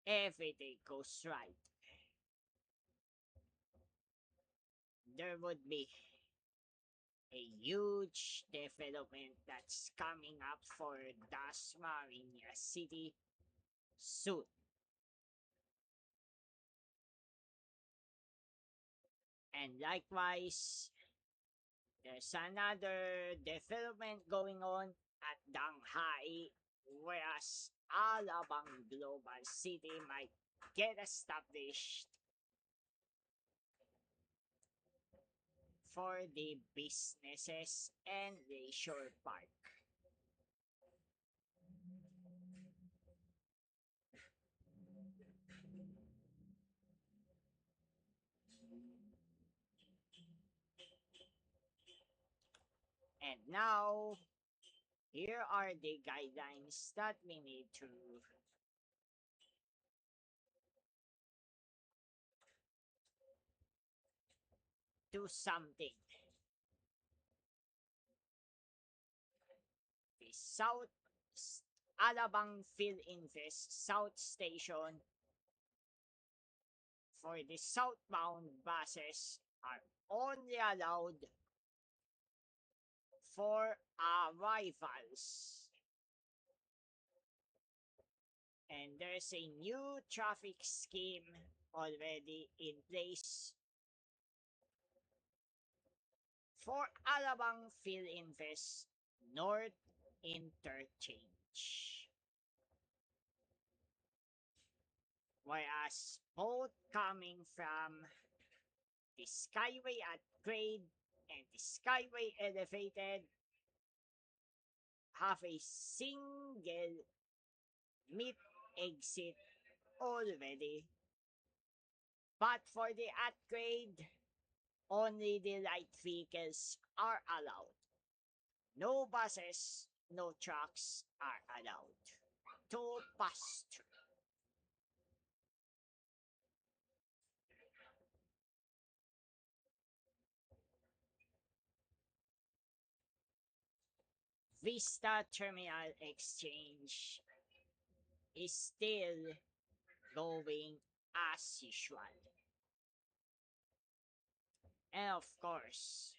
everything goes right, there would be a huge development that's coming up for Dasmariñas City soon. And likewise, there's another development going on at Danghai, whereas Alabang Global City might get established for the businesses and leisure park. And now, here are the guidelines that we need to do something. The South Alabang PhilInvest South Station for the southbound buses are only allowed for arrivals. And there's a new traffic scheme already in place for Alabang PhilInvest North Interchange. Whereas both coming from the Skyway upgrade and the Skyway elevated have a single mid exit already. But for the upgrade, only the light vehicles are allowed. No buses, no trucks are allowed to pass through. Vista Terminal Exchange is still going as usual. And of course,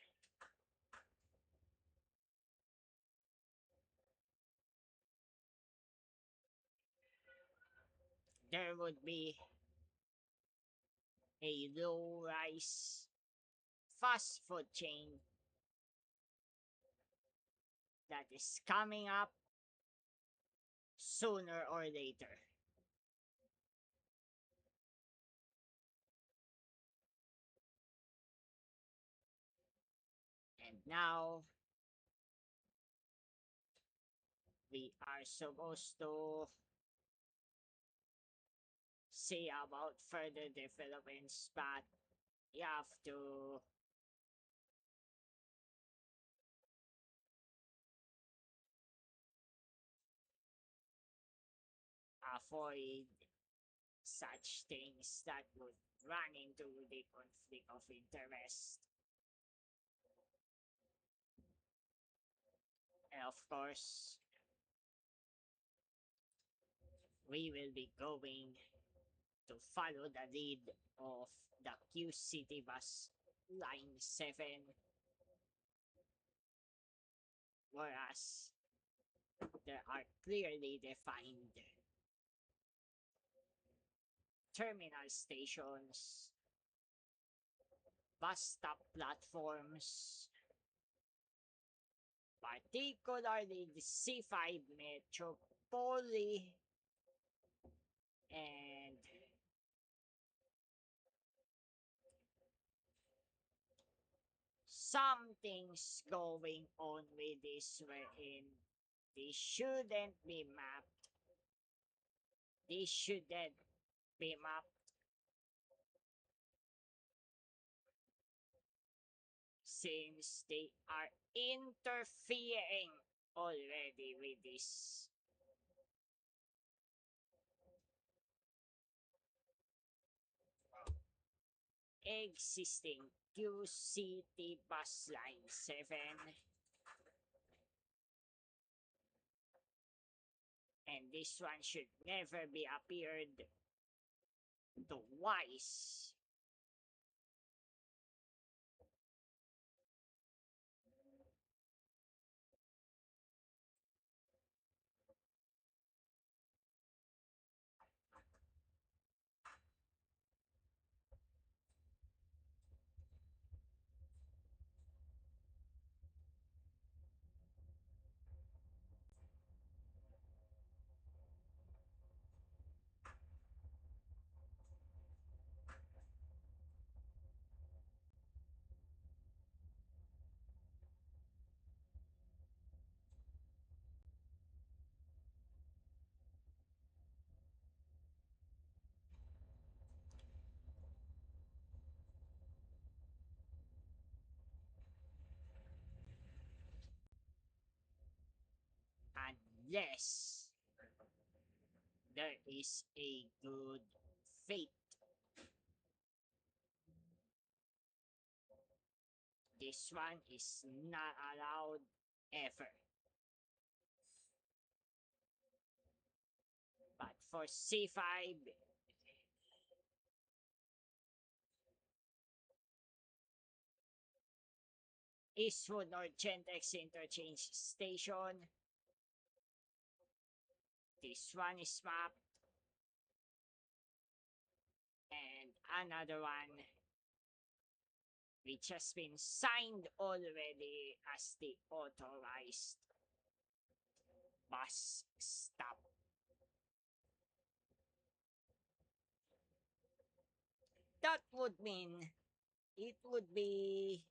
there would be a low rise fast food chain that is coming up sooner or later. And now we are supposed to see about further developments, but you have to avoid such things that would run into the conflict of interest. And of course, we will be going to follow the lead of the Q City Bus Line 7, whereas there are clearly defined terminal stations, bus stop platforms, particularly the C5 Metro Poly and something's going on with this wherein they shouldn't be mapped. They shouldn't be mapped since they are interfering already with this existing QCT bus line 7, and this one should never be appeared twice. Unless there is a good fate. This one is not allowed ever. But for C5, Eastwood or Gentex Interchange Station, this one is mapped, and another one which has been signed already as the authorized bus stop. That would mean it would be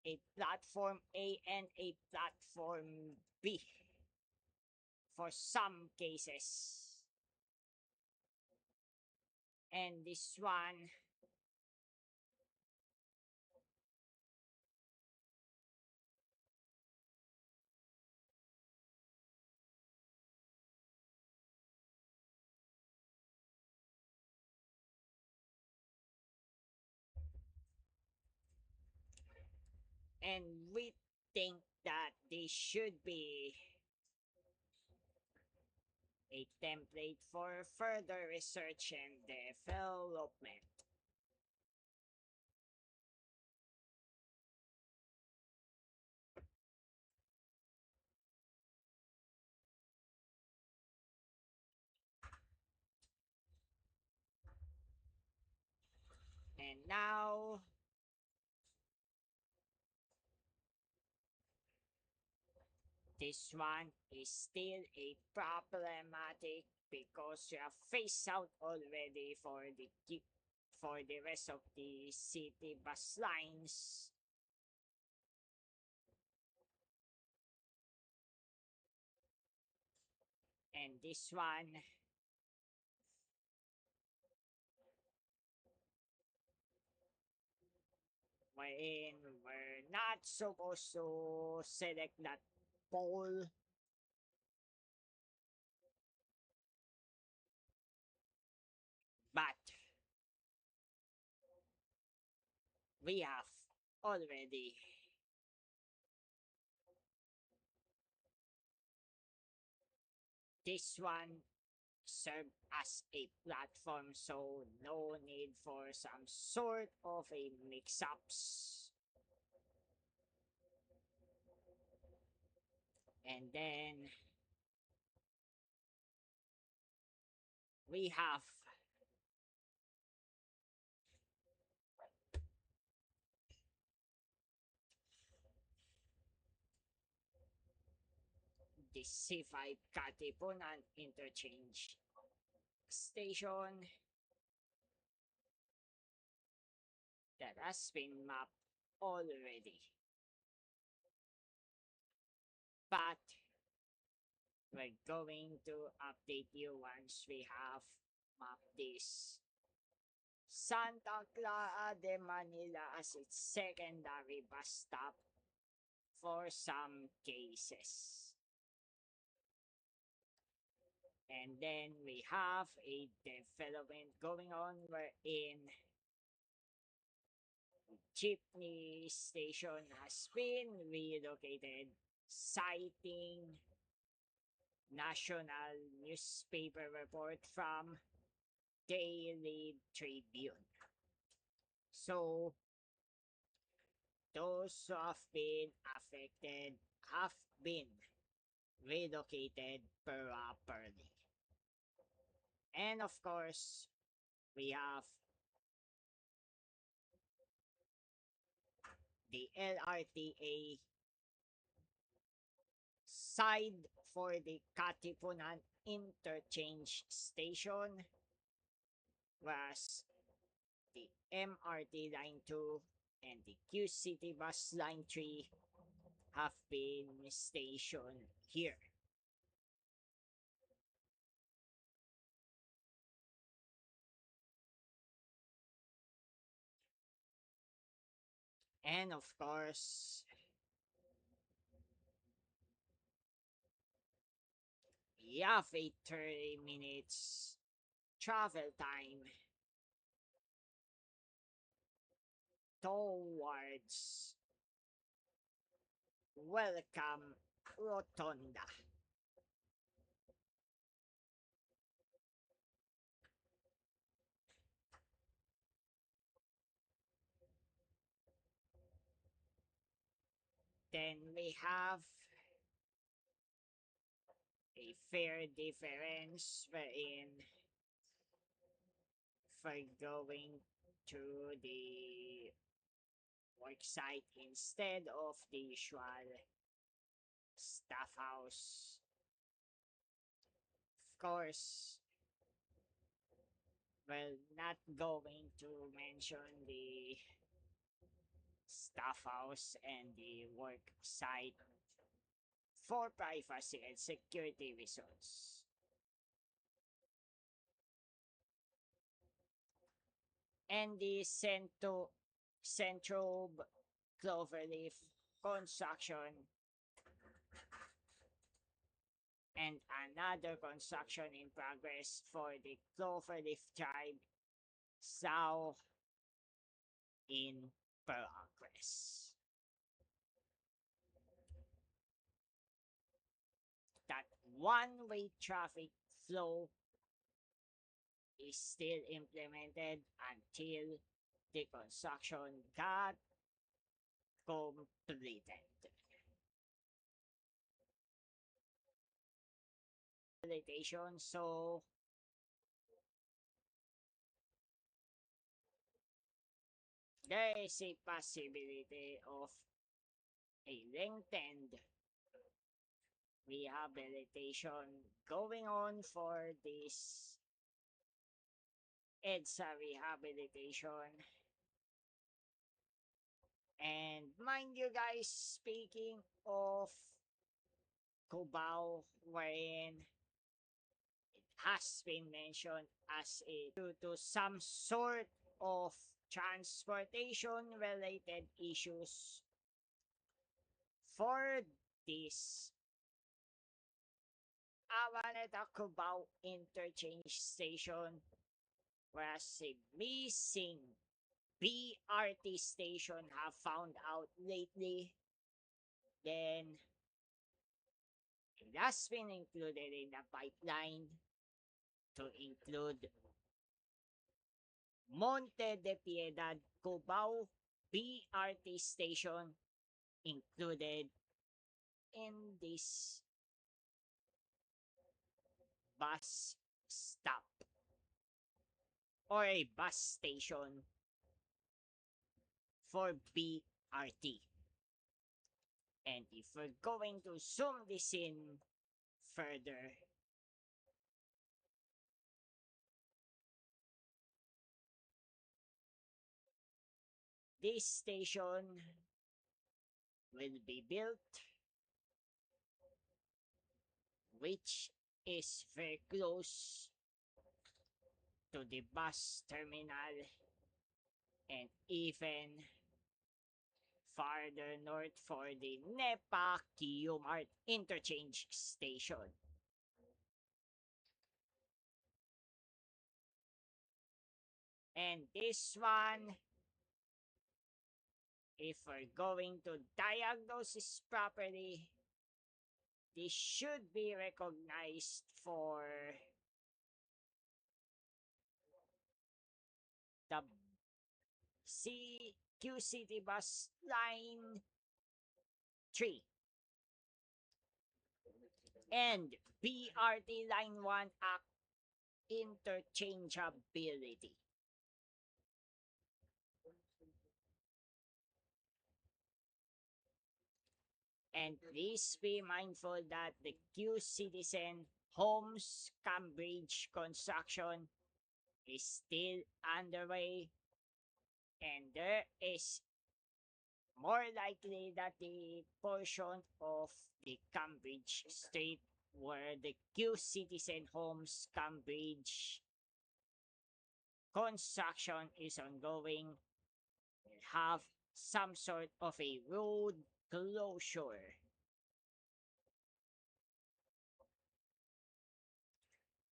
a platform A and a platform B for some cases. And this one, and we think that this should be a template for further research and development. And now, this one is still a problematic because you have phased out already for the rest of the city bus lines. And this one, wherein we're not supposed to select that pole, but we have already this one serve as a platform, so no need for some sort of a mix-ups. And then we have the C5 Katipunan interchange station that has been mapped already. But we're going to update you once we have mapped this Santa Clara de Manila as its secondary bus stop for some cases. And then we have a development going on wherein jeepney station has been relocated, citing national newspaper report from Daily Tribune. So those who have been affected have been relocated properly. And of course, we have the LRTA side for the Katipunan interchange station, whereas the MRT line 2 and the Q City bus line 3 have been stationed here. And of course, you have a 30 minutes travel time towards Welcome Rotunda. Then we have a fair difference wherein for going to the work site instead of the usual staff house course, well, not going to mention the staff house and the work site for privacy and security reasons. And the Central Cloverleaf construction and another construction in progress for the Cloverleaf Drive South in progress. That one-way traffic flow is still implemented until the construction got completed. So there is a possibility of a lengthened rehabilitation going on for this EDSA rehabilitation. And mind you guys, speaking of Cubao, wherein it has been mentioned as a due to some sort of transportation related issues for this Araneta Cubao interchange station, whereas a missing BRT station have found out lately, then it has been included in the pipeline to include Monte de Piedad Cubao BRT station included in this bus stop or a bus station for BRT. And if we're going to zoom this in further, this station will be built, which is very close to the bus terminal and even farther north for the NEPA Q-Mart interchange station. And this one, if we're going to diagnose this properly, this should be recognized for the CQ City Bus Line 3 and BRT Line 1 Act interchangeability. And please be mindful that the Q Citizen Homes Cambridge construction is still underway, and there is more likely that the portion of the Cambridge Street where the Q Citizen Homes Cambridge construction is ongoing will have some sort of a road closure.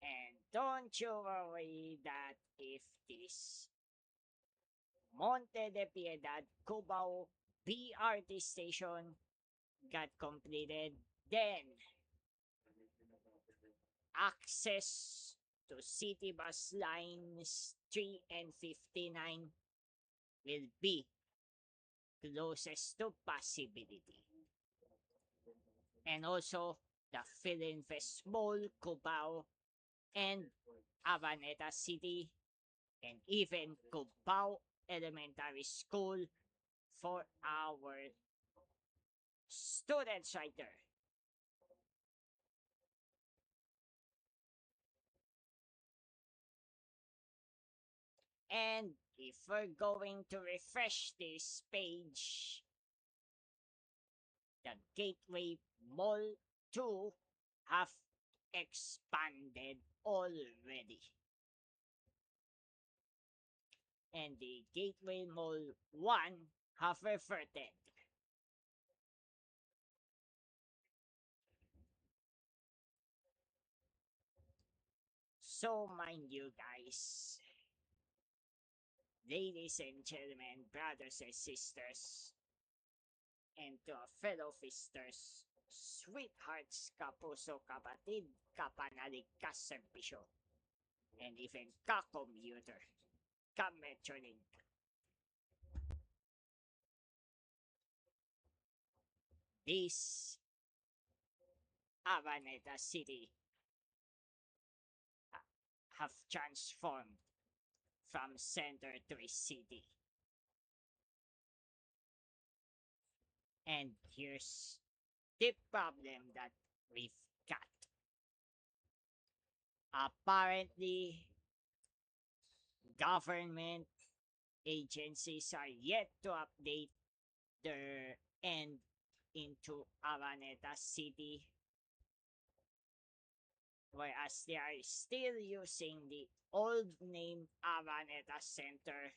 And don't you worry that if this Monte de Piedad Cubao BRT station got completed, then access to city bus lines 3 and 59 will be closest to possibility. And also the Philinvest Mall, Cubao, and Araneta City, and even Cubao Elementary School for our students right there. And if we're going to refresh this page, the Gateway Mall 2 have expanded already. And the Gateway Mall 1 have reverted. So mind you guys, ladies and gentlemen, brothers and sisters, and to our fellow feasters, sweethearts, kapuso, kapatid, kapanalig, kaservisyo, and even ka-commuter, ka-metrolink. This Araneta City have transformed from center to a city. And here's the problem that we've got. Apparently, government agencies are yet to update their end into Araneta City, whereas they are still using the old name Araneta Center,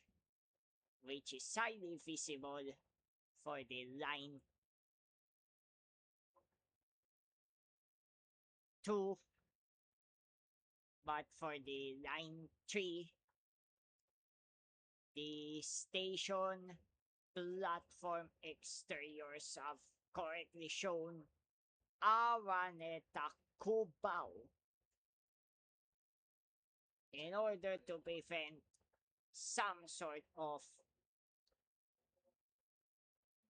which is highly visible for the line 2, but for the line 3, the station platform exteriors have correctly shown Araneta Cubao in order to prevent some sort of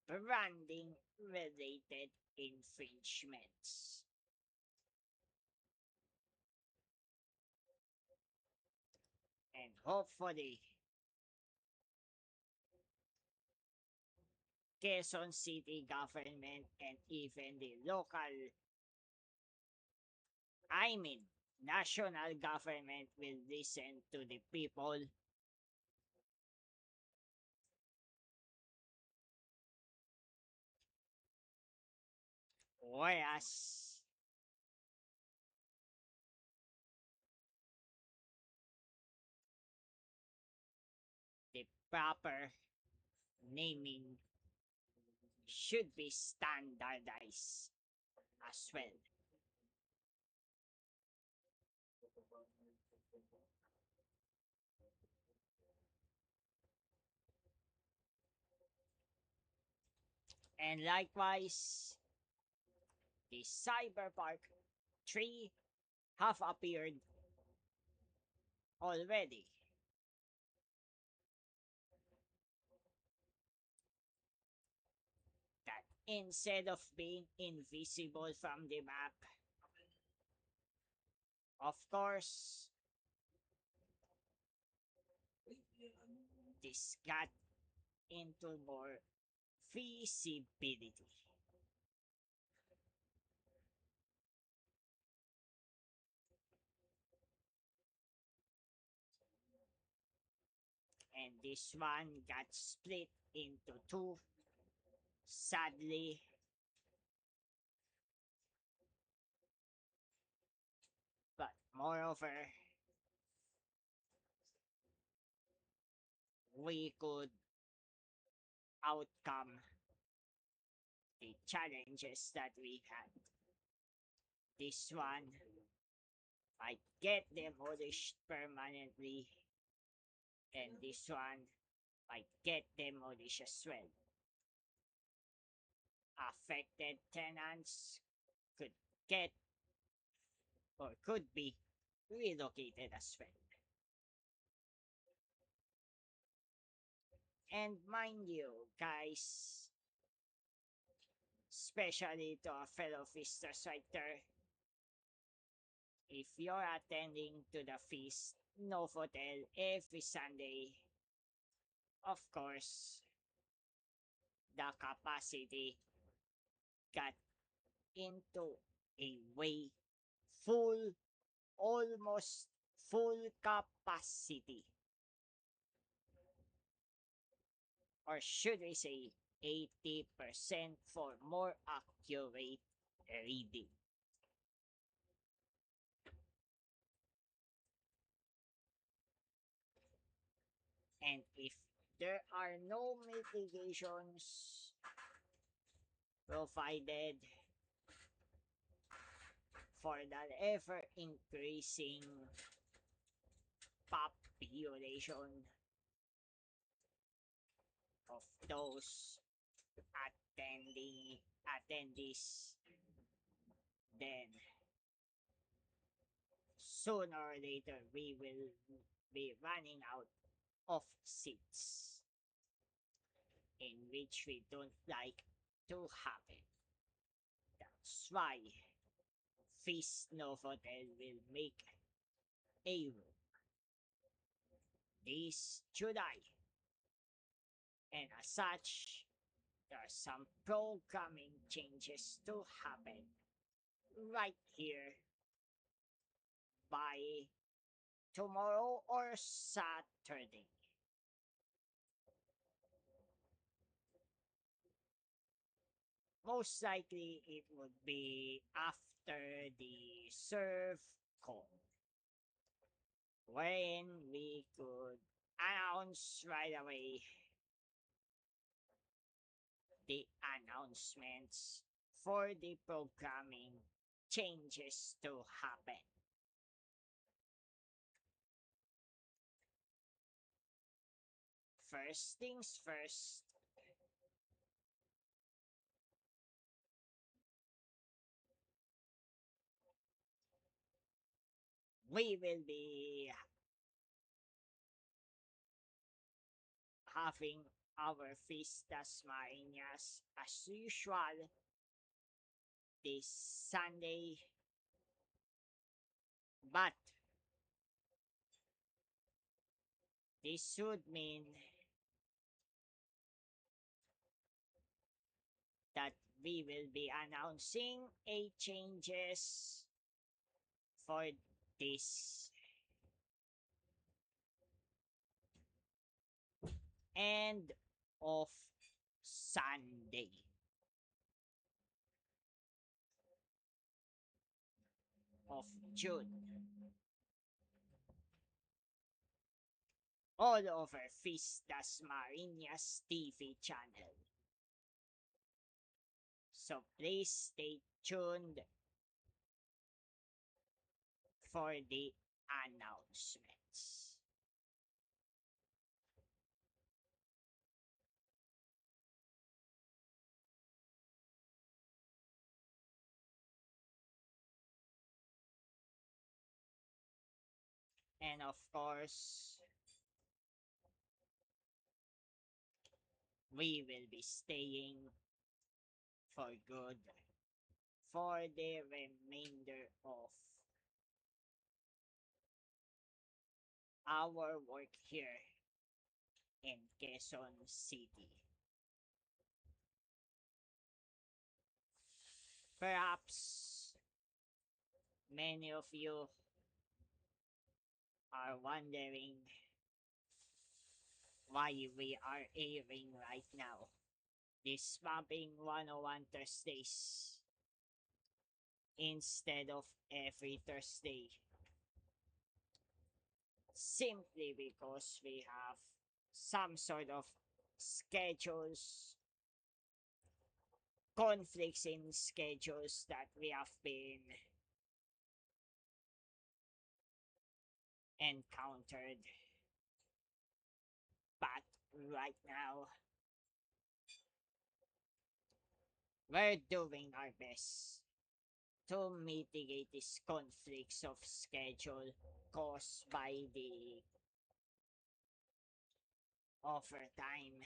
branding related infringements. And hopefully, Quezon City government and even the local, I mean, national government will listen to the people, whereas the proper naming should be standardized as well. And likewise, the Cyberpark 3 have appeared already. That instead of being invisible from the map, of course, this got into more visibility. And this one got split into two, sadly. But moreover, we could outcome the challenges that we had. This one might get demolished permanently, and this one might get demolished as well. Affected tenants could get or could be relocated as well. And mind you, guys, especially to our fellow feasters right there, if you're attending to the feast Novotel every Sunday, of course, the capacity got into a way full, almost full capacity. or should we say 80% for more accurate reading. And if there are no mitigations provided for that ever increasing population of those attendees, then sooner or later we will be running out of seats, in which we don't like to happen. That's why Feast Novotel will make a room this July. And as such, there are some programming changes to happen right here by tomorrow or Saturday. Most likely it would be after the serve call, wherein we could announce right away the announcements for the programming changes to happen. First things first, we will be having our Fiestas Marinas as usual this Sunday, but this would mean that we will be announcing a changes for this end of Sunday. Of June, all over Fiestas Marinas TV channel. So please stay tuned for the announcements. And of course, we will be staying for good for the remainder of our work here in Quezon City. Perhaps many of you are wondering why we are airing right now this Mapping 101 Thursdays instead of every Thursday. Simply because we have some sort of schedules, conflicts in schedules that we have been encountered. But right now, we're doing our best to mitigate these conflicts of schedule caused by the overtime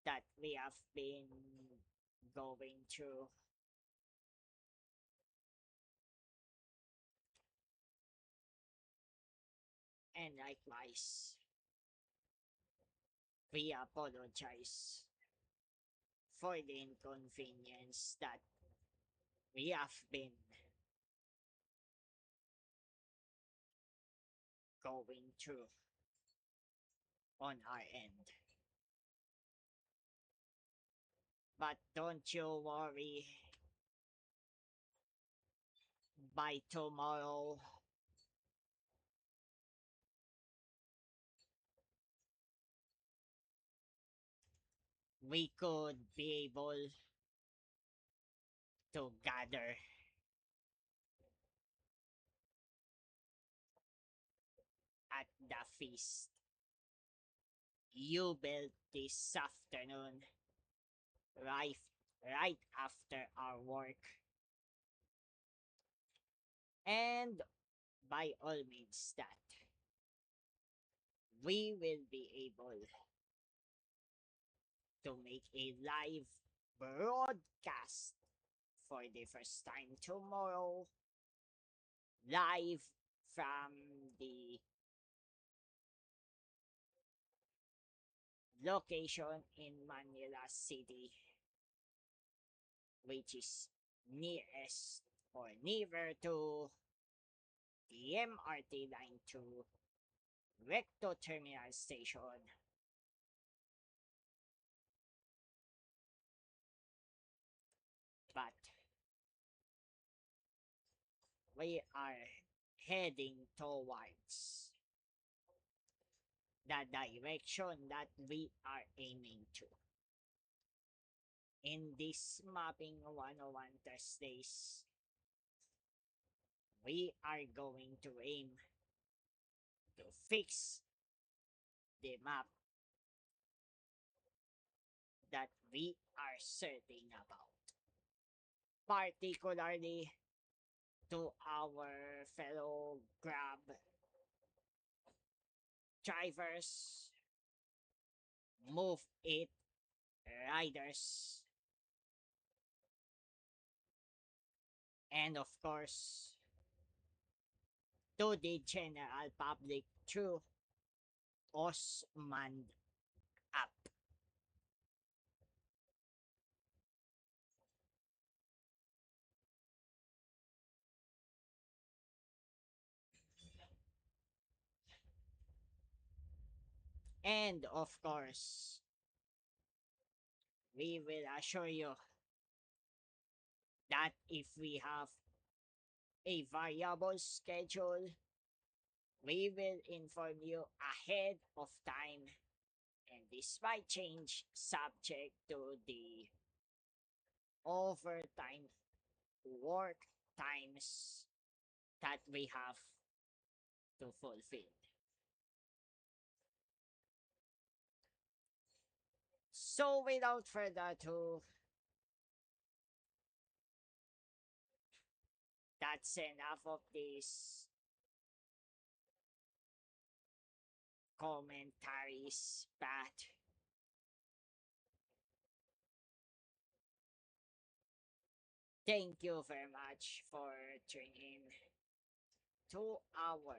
that we have been going through. And likewise, we apologize for the inconvenience that we have been going through on our end. But don't you worry, by tomorrow, we could be able to gather at the feast you built this afternoon, right, right after our work. And by all means, that we will be able to make a live broadcast for the first time tomorrow, live from the location in Manila City, which is nearest or nearer to the MRT line to Recto Terminal Station. But we are heading towards the direction that we are aiming to. In this Mapping 101 Thursdays, we are going to aim to fix the map that we are certain about. Particularly to our fellow Grab drivers, Move It riders, and of course, to the general public through Osman app. And of course, we will assure you that if we have a variable schedule, we will inform you ahead of time, and this might change subject to the overtime work times that we have to fulfill. So without further ado, that's enough of this commentaries, but thank you very much for tuning in to our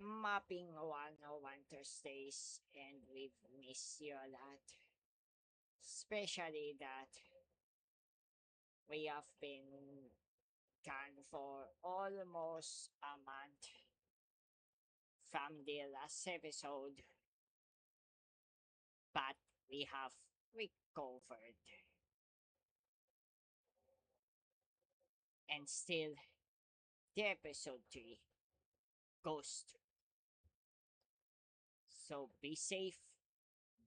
Mapping 101 Thursdays, and we've missed you a lot. Especially that we have been gone for almost a month from the last episode, but we have recovered and still the episode 3 goes through. So be safe,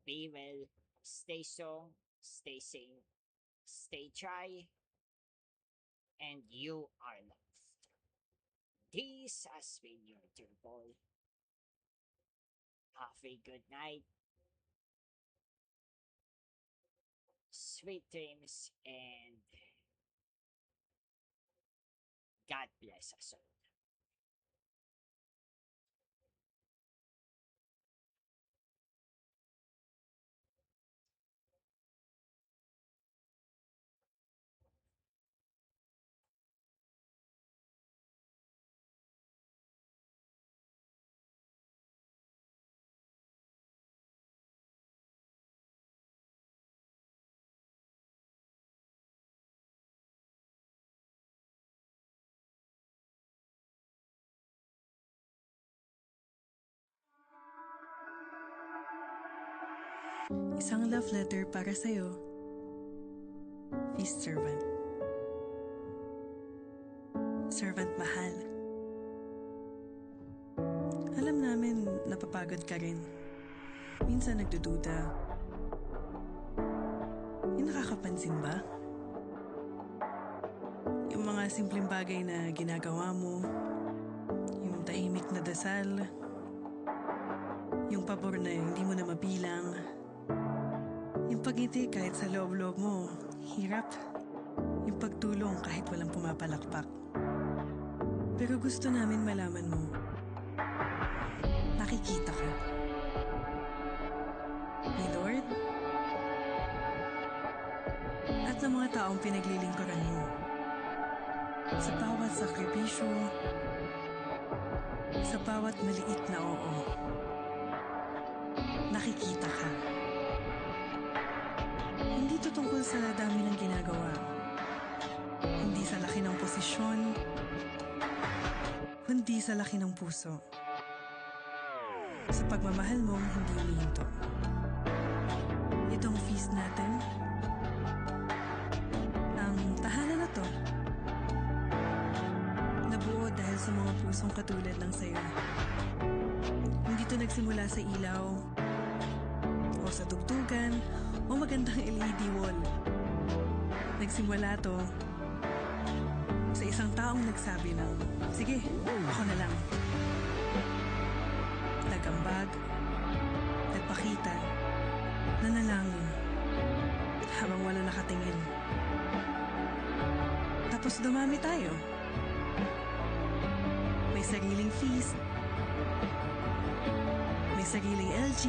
be well, stay strong, stay sane, stay dry, and you are loved. This has been your Turbo. Have a good night, sweet dreams, and God bless us all. Isang love letter para sa'yo. Feast servant. Servant mahal. Alam namin napapagod ka rin. Minsan nagdududa. Yung nakakapansin ba? Yung mga simpleng bagay na ginagawa mo, yung tahimik na dasal, yung pabor na hindi mo na mabilang, yung pagngiti kahit sa loob-loob mo, hirap, yung pagtulong kahit walang pumapalakpak. Pero gusto namin malaman mo, nakikita ka. Ni Lord at ng mga taong pinaglilingkuran mo. Sa bawat sakripisyo, sa bawat maliit na oo, nakikita ka. Hindi to tungkol sa dami ng ginagawa. Hindi sa laki ng posisyon, kundi sa laki ng puso. Sa pagmamahal mong hindi humihinto. Itong feast natin, ang tahanan na to, nabuo dahil sa mga pusong katulad ng sayo. Hindi to nagsimula sa ilaw, o sa tugtugan, o magandang LED wall. Nagsimula to sa isang taong nagsabi ng, sige, ako na lang. Nagambag, nagpakita, nanalangin, habang wala nakatingin. Tapos dumami tayo. May sariling feast, may sariling LG,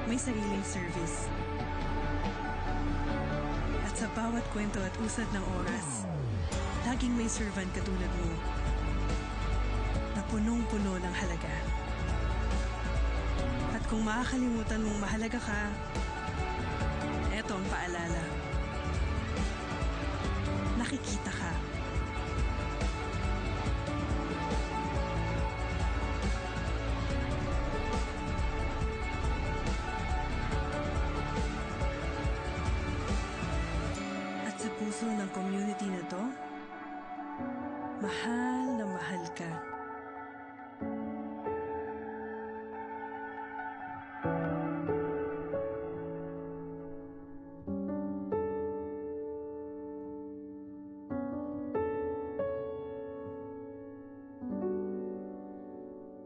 may sariling service. At sa bawat kwento at usad ng oras, laging may servant katulad mo na punong-puno ng halaga. At kung makakalimutan mong mahalaga ka, eto ang paalala. Nakikita ka. At sa puso ng community na to, mahal na mahal ka.